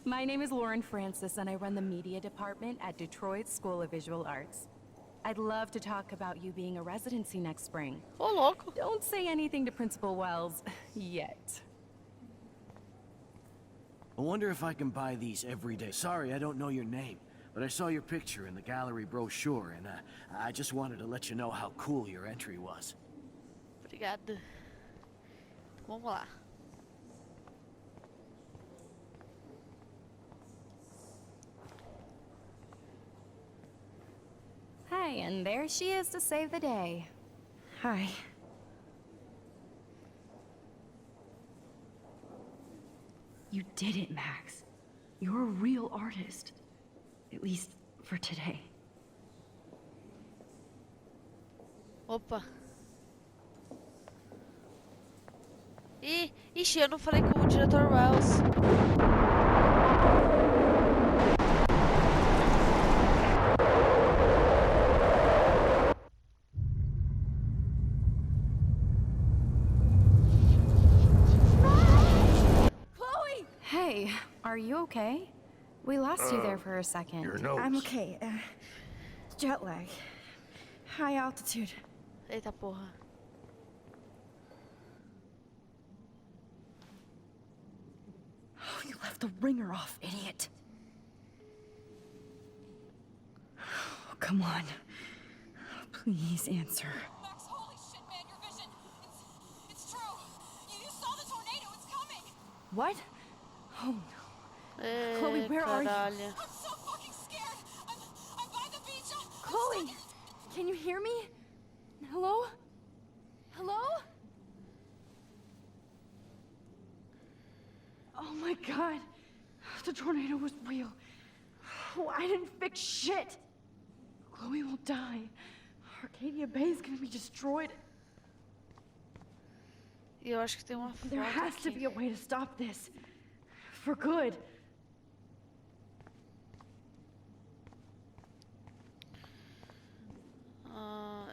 My name is Lauren Francis, and I run the media department at Detroit School of Visual Arts. I'd love to talk about you being a residency next spring. Ô, louco. Don't say anything to Principal Wells yet. I wonder if I can buy these every day. Sorry, I don't know your name, but I saw your picture in the gallery brochure, and I just wanted to let you know how cool your entry was. Obrigada. Vamos lá. Hey, and there she is to save the day. Hi. You did it, Max. You're a real artist. At least for today. Opa. Ixi, eu não falei com o diretor Wells. Hey, are you okay? We lost you there for a second. Your nose. I'm okay. Jet lag. High altitude. Eita porra. Oh, you left the ringer off, idiot. Oh, come on. Please answer. Max, holy shit, man, your vision. It's true. You saw the tornado. It's coming. What? Oh no. Chloe, where are you? Caralho. I'm so fucking scared. I'm by the beach. Chloe! Can you hear me? Hello? Hello? Oh my god. The tornado was real. Oh, I didn't fix shit. Chloe will die. Arcadia Bay is gonna be destroyed. E eu acho que tem uma foto There has to aqui. be a way to stop this. For good.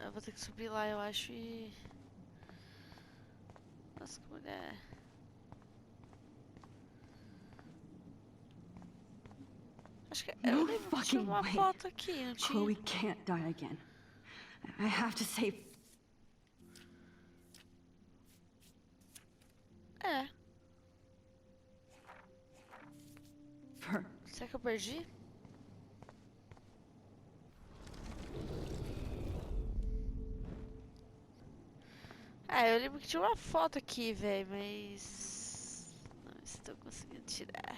Eu vou ter que subir lá, eu acho, e... Nossa, que mulher. Acho que eu No lembro que tinha fucking uma way. foto aqui, não tinha? Chloe can't die again. I have to save. É. Her. Será que eu perdi? Eu lembro que tinha uma foto aqui, velho, mas... Não estou conseguindo tirar.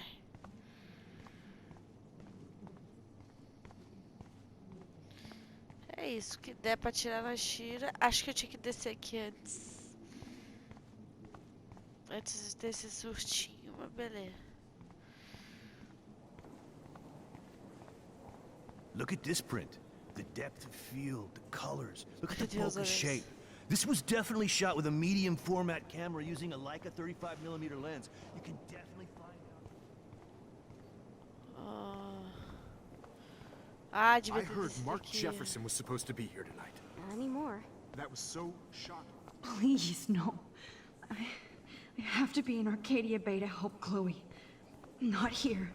É isso, que der pra tirar, nós tira. Acho que eu tinha que descer aqui antes. Antes desse surtinho, mas beleza. Look at this print. The depth of field, the colors. Look at the Deus, bokeh olha shape. This was definitely shot with a medium format camera using a Leica 35mm lens. You can definitely find out. Devia I ter heard descido Mark aqui. Jefferson was supposed to be here tonight. Not anymore. That was so shocking. Please, no. I have to be in Arcadia Bay to help Chloe. Not here.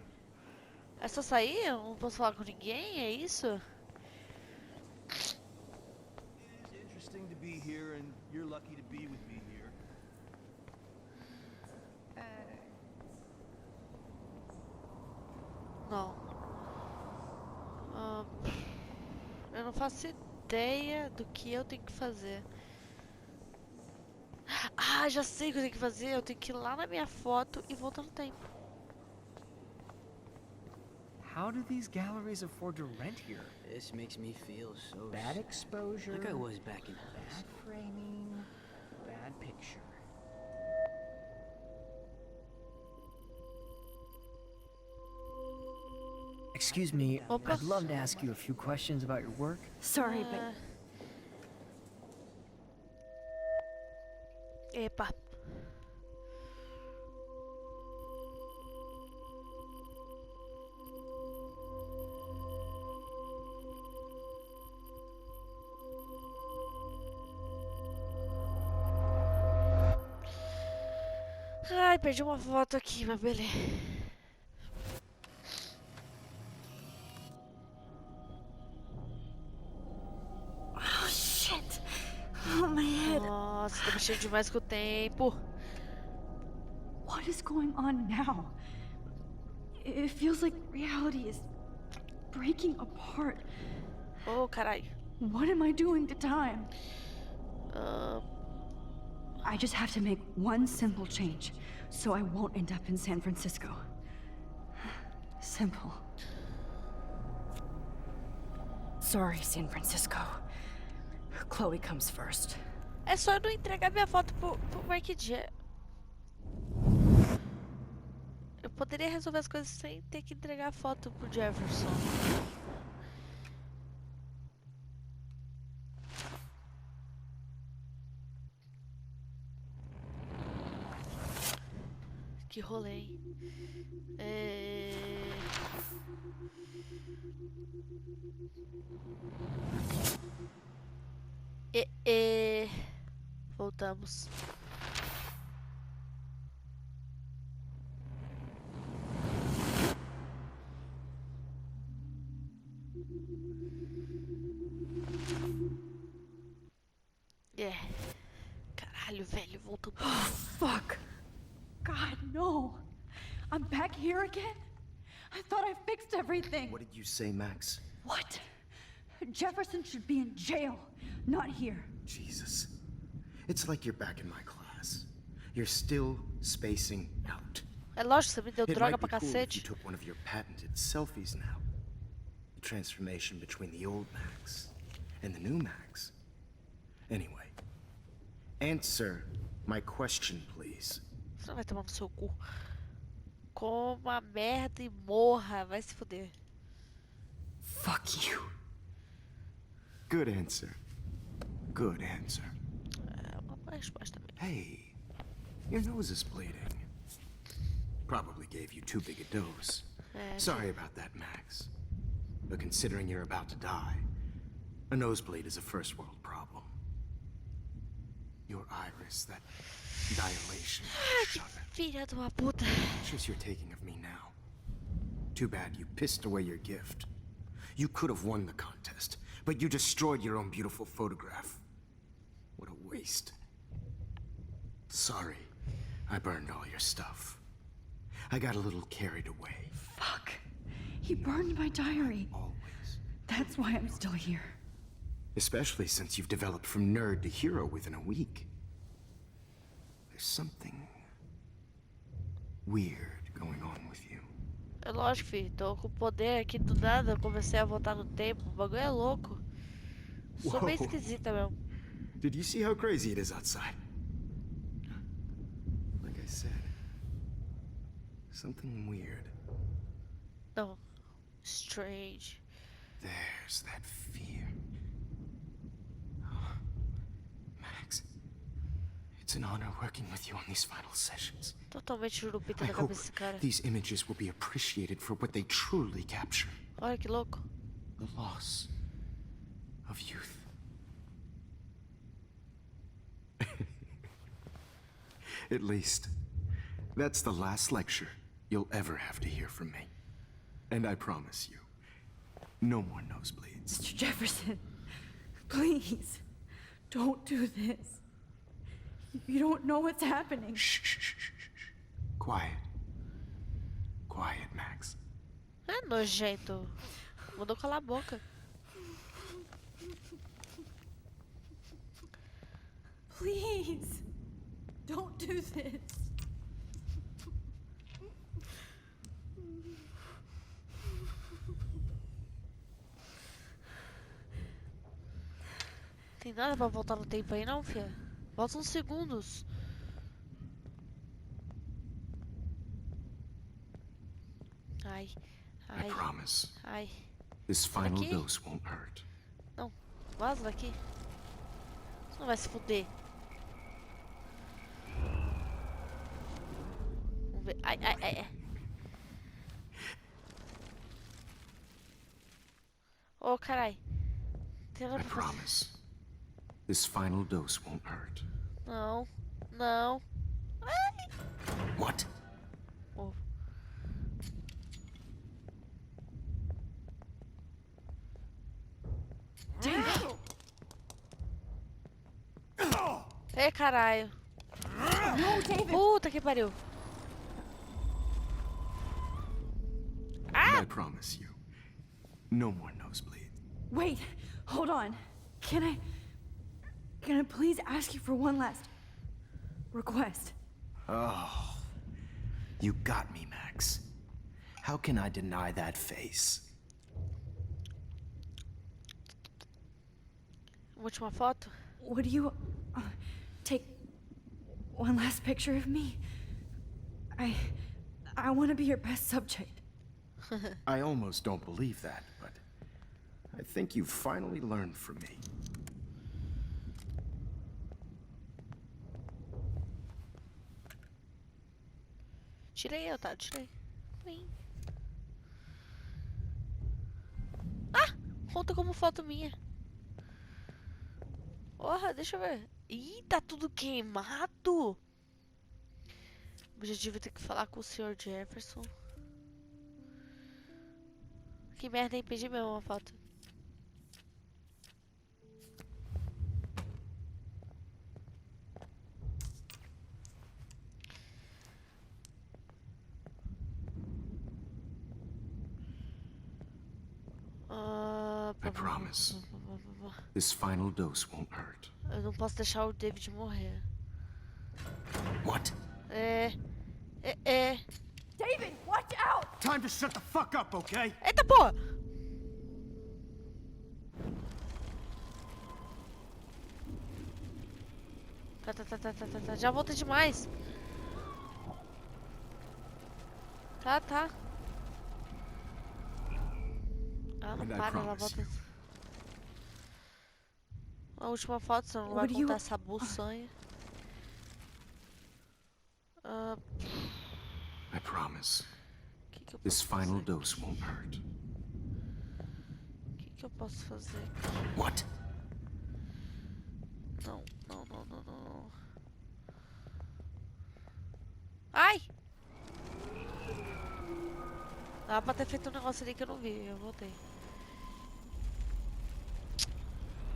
É só sair? Eu não posso falar com ninguém? É isso? It is interesting to be here, and you're lucky to be with me here. Não. Eu não faço ideia do que eu tenho que fazer. Já sei o que eu tenho que fazer. Eu tenho que ir lá na minha foto e voltar no tempo. How do these galleries afford to rent here? This makes me feel so Bad sad. exposure. Like I was back in high Bad school. framing. Bad picture. Excuse me, Opa. I'd love to ask you a few questions about your work. Sorry, but Epa. Ai, perdi uma foto aqui, mas beleza. oh shit! Oh my head. Nossa, tá mexendo demais com o tempo. What is going on now? It feels like reality is breaking apart. Oh, carai. What am I doing to time? I just have to make one simple change, so I won't end up in San Francisco. Simple. Sorry, San Francisco. Chloe comes first. É só eu não entregar minha foto pro Mark Jefferson. Eu poderia resolver as coisas sem ter que entregar a foto pro Jefferson. Que rolê, hein? Voltamos. Caralho, velho, voltou. Oh, fuck. God, no. I'm back here again? I thought I fixed everything. What did you say, Max? What? Jefferson should be in jail, not here. Jesus. It's like you're back in my class. You're still spacing out. É lógico, você me deu It droga might pra be cool if you cacete. took one of your patented selfies now. The transformation between the old Max and the new Max. Anyway, answer my question, please. Você não vai tomar no seu cu. Coma merda e morra. Vai se fuder. Fuck you. Good answer. Good answer. É uma boa resposta mesmo. Hey, your nose is bleeding. Probably gave you too big a dose. Sorry about that, Max. But considering you're about to die, a nosebleed is a first world problem. Your iris, that dilation, shudder. Filha de uma puta. Pictures you're taking of me now. Too bad you pissed away your gift. You could have won the contest, but you destroyed your own beautiful photograph. What a waste. Sorry, I burned all your stuff. I got a little carried away. Fuck. He burned my diary. Always. That's why I'm still here. Especially since you've developed from nerd to hero within a week. There's something weird going on with you. É lógico, filho. Tô com poder aqui do nada. Eu comecei a voltar no tempo. O bagulho é louco. Sou bem Whoa. esquisita mesmo. Did you see how crazy it is outside? Like I said, something weird. Não. Strange. There's that fear. Oh, Max, it's an honor working with you on these final sessions. Totalmente churupita I na hope cabeça desse cara. these images will be appreciated for what they truly capture. Olha que louco. The loss of youth. At least, that's the last lecture you'll ever have to hear from me. And I promise you, no more nosebleeds. Mr. Jefferson, please, don't do this. You don't know what's happening. Shh, shh, shh, shh, shh. Quiet. Quiet, Max. É nojento. Mandou calar a boca. Please, don't do this. Tem nada pra voltar no tempo aí não, fia? Volta uns segundos. Ai. I Ai. promise. Ai. This final Aqui? dose won't hurt. Não. Vaza daqui. Você não vai se fuder. Vamos ver. Ai, ai, ai, ai. Ô, carai. Tem nada I pra fazer. promise. This final dose won't hurt. Não. Não. Ai. What? Oh. Ei, caralho. Puta que pariu. I promise you, No more nosebleed. Wait, hold on. Can I please ask you for one last request? Oh, you got me, Max. How can I deny that face? Última foto? Would you take one last picture of me? I want to be your best subject. I almost don't believe that, but I think you've finally learned from me. Tirei eu, tá? Tirei. Ui. Ah! Conta como foto minha. Porra, deixa eu ver. Ih, tá tudo queimado. O objetivo é ter que falar com o Sr. Jefferson. Que merda, hein? Perdi mesmo uma foto. I promise. This final dose won't hurt. Eu não posso deixar o David morrer. What? David, watch out! Time to shut the fuck up, okay? Eita porra! Tá. Já voltei demais. Tá. Ela não para, ela volta. A última foto, senão não vai contar essa buçanha. I promise. Que eu This posso final fazer? dose won't hurt. Que eu posso fazer? What? Não. Ai! Dá pra ter feito um negócio ali que eu não vi, eu voltei.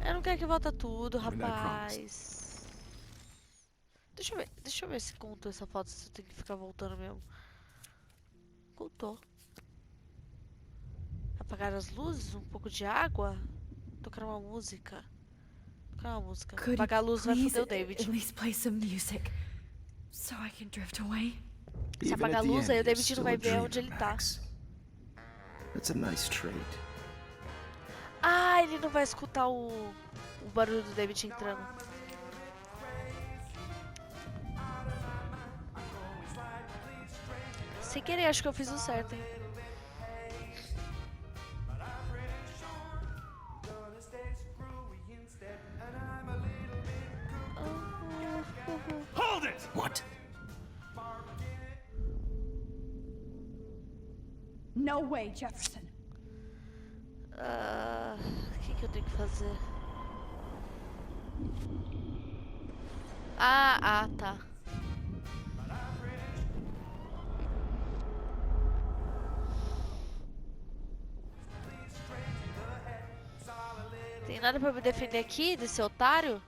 Eu não quero que volta tudo, rapaz. Deixa eu ver se contou essa foto, se eu tenho que ficar voltando mesmo. Contou. Apagar as luzes, um pouco de água, tocar uma música. Apagar a luz vai foder o David. At least play some music, so I can drift away. Se apagar a luz, aí o David não vai ver onde ele tá. That's a nice trait. Ah, ele não vai escutar o barulho do David entrando. Sem querer, acho que eu fiz o certo, hein? Hold it! What? No way, Jefferson. O que eu tenho que fazer? Tá. Tem nada pra me defender aqui desse otário?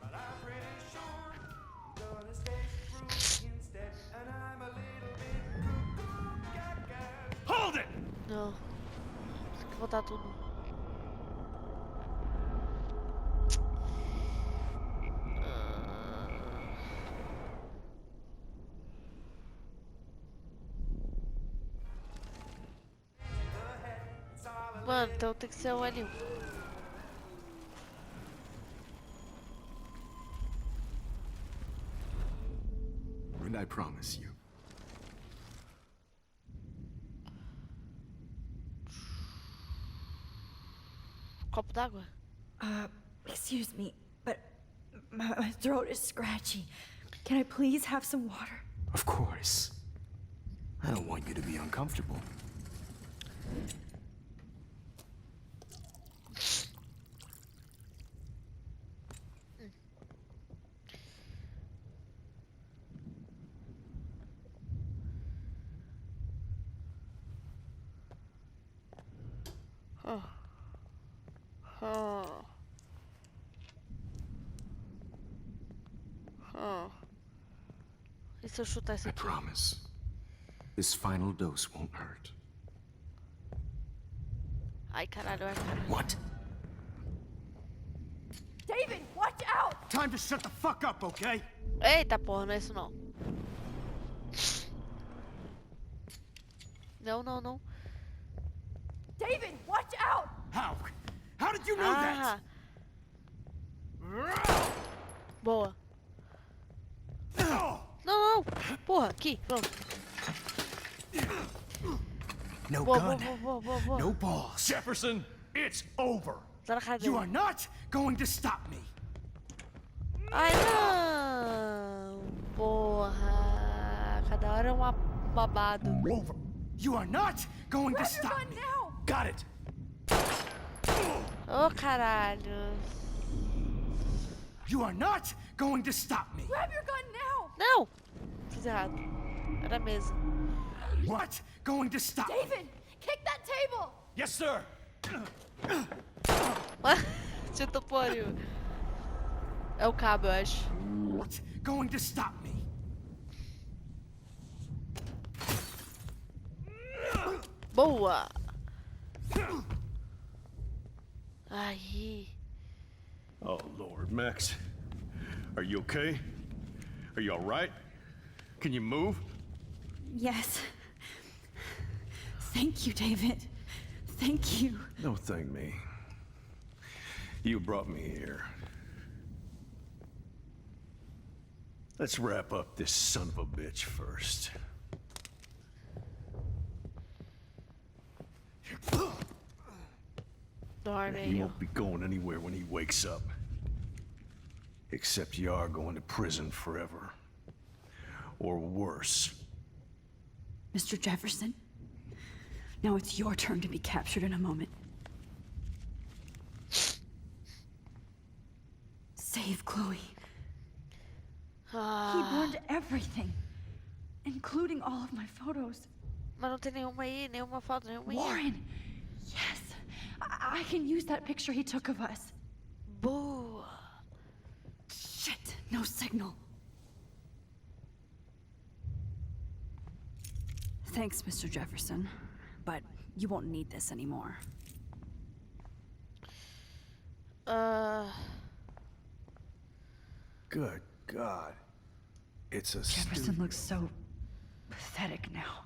Hold it! Não. Tem que botar tudo. Mano, então tem que ser o L1. And I promise you. Copo d'água? Excuse me, but my throat is scratchy. Can I please have some water? Of course. I don't want you to be uncomfortable. E se eu chutar isso I aqui? promise. This final dose won't hurt. Ai, caralho, ai, caralho. What? David, watch out! Time to shut the fuck up, okay? Eita porra, não é isso não. Não, não, não. David, watch out! How? How did you know that? Boa. Não, não. Porra, aqui, pronto. No Boa, gun. boa, boa, boa, boa. No balls. Jefferson, it's over. Tá na cara You dele. are not going to stop me. Ai, não. Porra. Cada hora é uma babado. Over. You are not going to Grab your stop gun me. now! Got it. Ô, caralho. You are not going to stop me. Grab your gun now! Não. Fiz errado. Era a mesa. What? Going to stop me? David, kick that table! Yes, sir. Tito pônio. É o cabo, eu acho. What? Going to stop me? Boa. Aí. Oh, Lord, Max. Are you okay? Are you all right? Can you move? Yes. Thank you, David. Thank you. Don't thank me. You brought me here. Let's wrap up this son of a bitch first. Darn He it. won't be going anywhere when he wakes up. Except you are going to prison forever. Or worse. Mr. Jefferson, now it's your turn to be captured in a moment. Save Chloe. He burned everything, including all of my photos. Mas não tem nenhuma aí, nenhuma foto, nenhuma aí. Warren! Yes! I can use that picture he took of us. Boa. Shit, no signal. Thanks, Mr. Jefferson, but you won't need this anymore. Good God. It's a Jefferson studio. looks so pathetic now.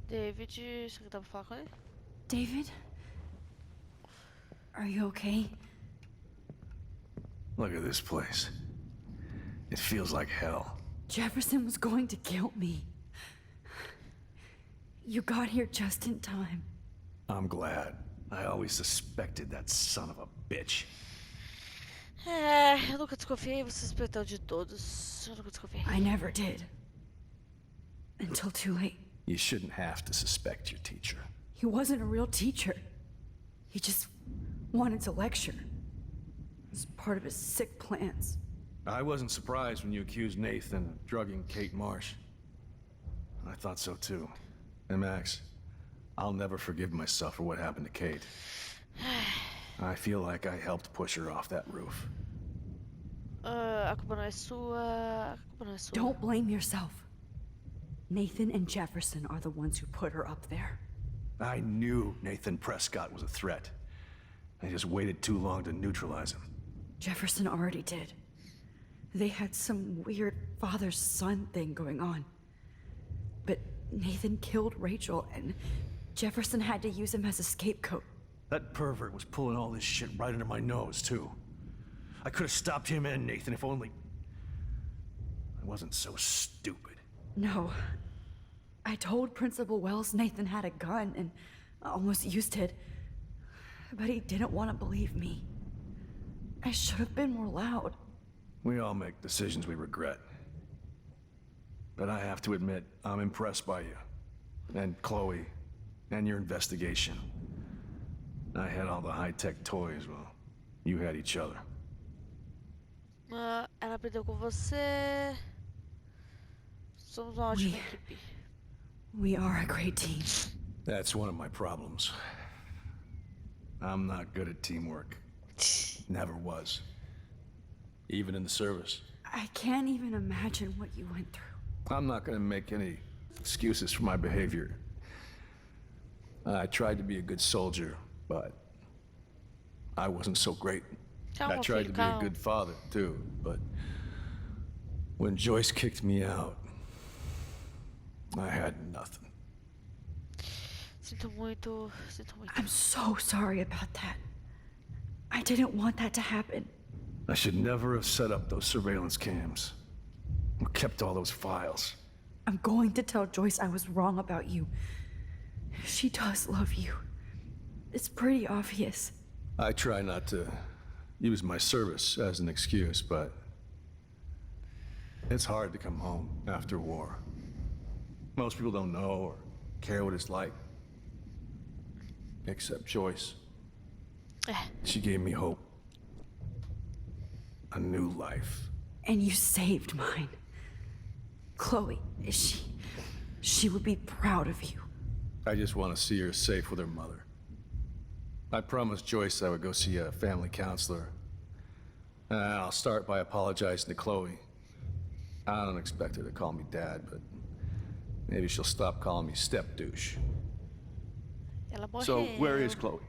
David, será que dá pra falar com ele? David? Are you okay? Look at this place. It feels like hell. Jefferson was going to kill me. You got here just in time. I'm glad. I always suspected that son of a bitch. Eu nunca desconfiei, você suspeitou de todos. Eu nunca desconfiei. I never did. Until too late. You shouldn't have to suspect your teacher. He wasn't a real teacher. He just wanted to lecture. It was part of his sick plans. I wasn't surprised when you accused Nathan of drugging Kate Marsh. I thought so too. And Max, I'll never forgive myself for what happened to Kate. I feel like I helped push her off that roof. A culpa não é sua. A culpa não é sua. Don't blame yourself. Nathan and Jefferson are the ones who put her up there. I knew Nathan Prescott was a threat. I just waited too long to neutralize him. Jefferson already did. They had some weird father-son thing going on. But Nathan killed Rachel, and Jefferson had to use him as a scapegoat. That pervert was pulling all this shit right under my nose, too. I could have stopped him and Nathan if only... I wasn't so stupid. No. I told Principal Wells Nathan had a gun and almost used it. But he didn't want to believe me. I should have been more loud. We all make decisions we regret. But I have to admit, I'm impressed by you. And Chloe. And your investigation. I had all the high-tech toys, well, you had each other. Ela aprendeu com você. Somos uma ótima equipe. We are a great team. That's one of my problems. I'm not good at teamwork. Never was. Even in the service. I can't even imagine what you went through. I'm not gonna make any excuses for my behavior. I tried to be a good soldier, but I wasn't so great. I tried to be a good father, too, but when Joyce kicked me out, I had nothing. Sinto muito, sinto muito. I'm so sorry about that. I didn't want that to happen. I should never have set up those surveillance cams. Or kept all those files. I'm going to tell Joyce I was wrong about you. She does love you. It's pretty obvious. I try not to use my service as an excuse, but it's hard to come home after war. Most people don't know or care what it's like. Except Joyce. She gave me hope. A new life. And you saved mine. Chloe, she would be proud of you. I just want to see her safe with her mother. I promised Joyce I would go see a family counselor. And I'll start by apologizing to Chloe. I don't expect her to call me dad, but maybe she'll stop calling me step douche. So, where is Chloe?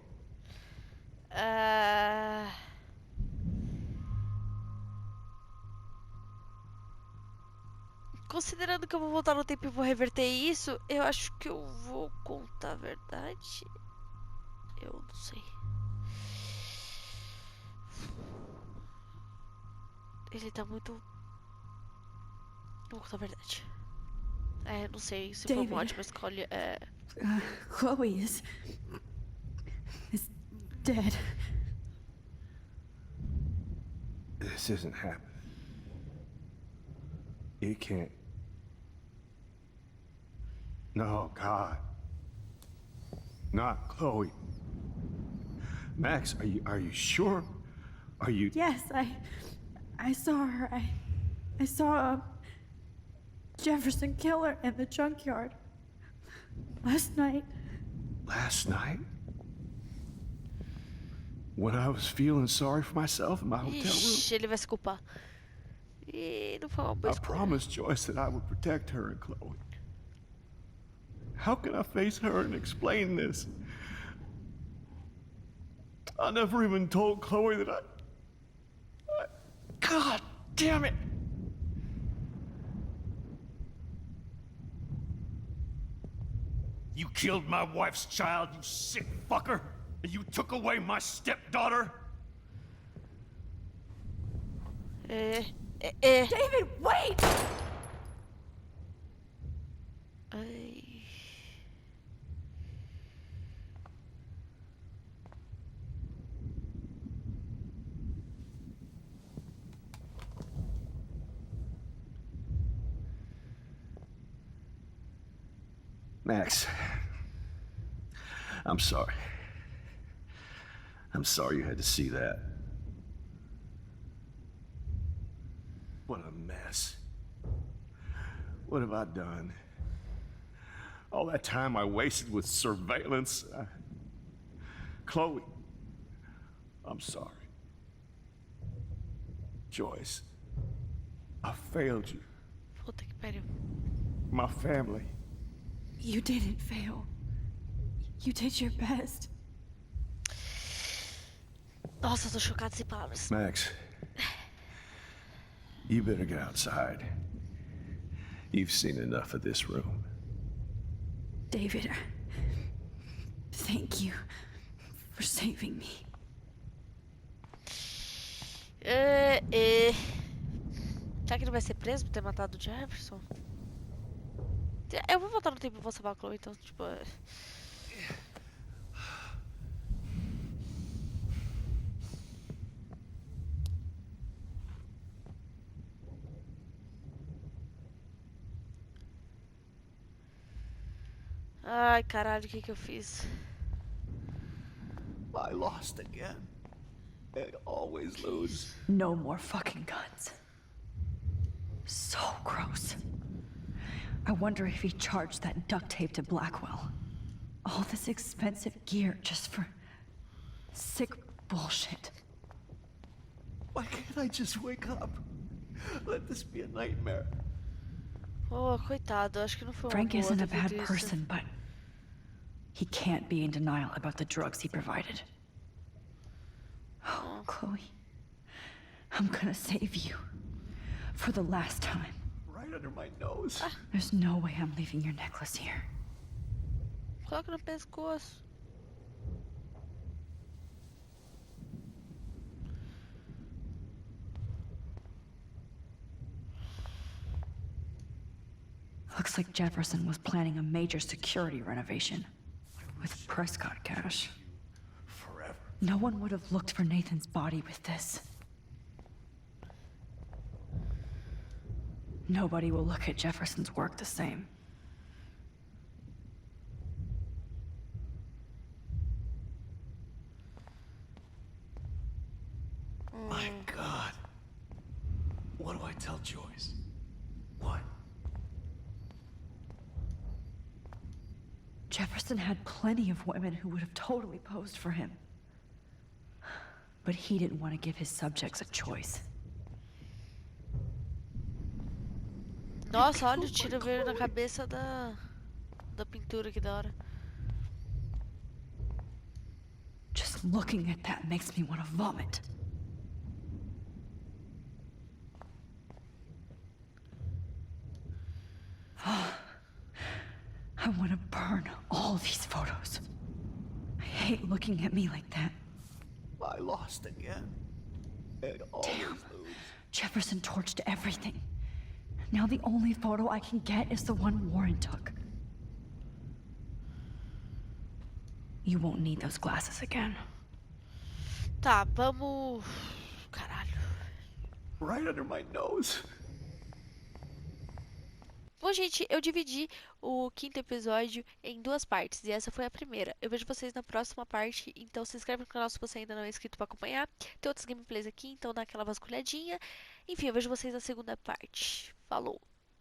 Considerando que eu vou voltar no tempo e vou reverter isso, eu acho que eu vou contar a verdade. Eu não sei. Ele tá muito... Vou contar a verdade. Não sei se foi uma ótima escolha. Chloe is dead. This isn't happening. It can't. No, God. Not Chloe. Max, are you sure? Are you... Yes, I saw her. I saw Jefferson kill her in the junkyard. Last night. Last night? When I was feeling sorry for myself in my hotel room? Ixi, ele vai se culpar. Não foi uma boa I escolha. promised Joyce that I would protect her and Chloe. How can I face her and explain this? I never even told Chloe that I... God damn it! You killed my wife's child, you sick fucker! And you took away my stepdaughter? David, wait! Max, I'm sorry. I'm sorry you had to see that. What a mess. What have I done? All that time I wasted with surveillance. Chloe, I'm sorry. Joyce, I failed you. Puta que pariu. My family. You didn't fail. You did your best. Nossa, eu tô chocada sem palavras. Max, you better get outside. You've seen enough of this room. David, thank you for saving me. Será que ele vai ser preso por ter matado o Jefferson? Eu vou voltar no tempo e vou salvar a Chloe, então, tipo... Ai, caralho, o que eu fiz? I lost again. I always lose. No more fucking guns. So gross. I wonder if he charged that duct tape to Blackwell. All this expensive gear just for sick bullshit. Why can't I just wake up? Let this be a nightmare. Oh, coitado, acho que não foi uma Frank boa isn't a ter feito bad isso. person, but He can't be in denial about the drugs he provided. Oh, Chloe. I'm gonna save you. For the last time. Right under my nose. There's no way I'm leaving your necklace here. Coloca no pescoço. Looks like Jefferson was planning a major security renovation. With Prescott cash. Forever. No one would have looked for Nathan's body with this. Nobody will look at Jefferson's work the same. My God. What do I tell Joyce? What? Jefferson had plenty of women who would have totally posed for him. But he didn't want to give his subjects a choice. Nossa, olha o tiro veio na cabeça da pintura, que da hora. Just looking at that makes me want to vomit. I want to burn all these photos. I hate looking at me like that. I lost again. Damn. Jefferson torched everything. Now the only photo I can get is the one Warren took. You won't need those glasses again. Tá, vamos... Caralho. Right under my nose. Bom, gente, eu dividi o quinto episódio em duas partes, e essa foi a primeira. Eu vejo vocês na próxima parte, então se inscreve no canal se você ainda não é inscrito para acompanhar. Tem outros gameplays aqui, então dá aquela vasculhadinha. Enfim, eu vejo vocês na segunda parte. Falou!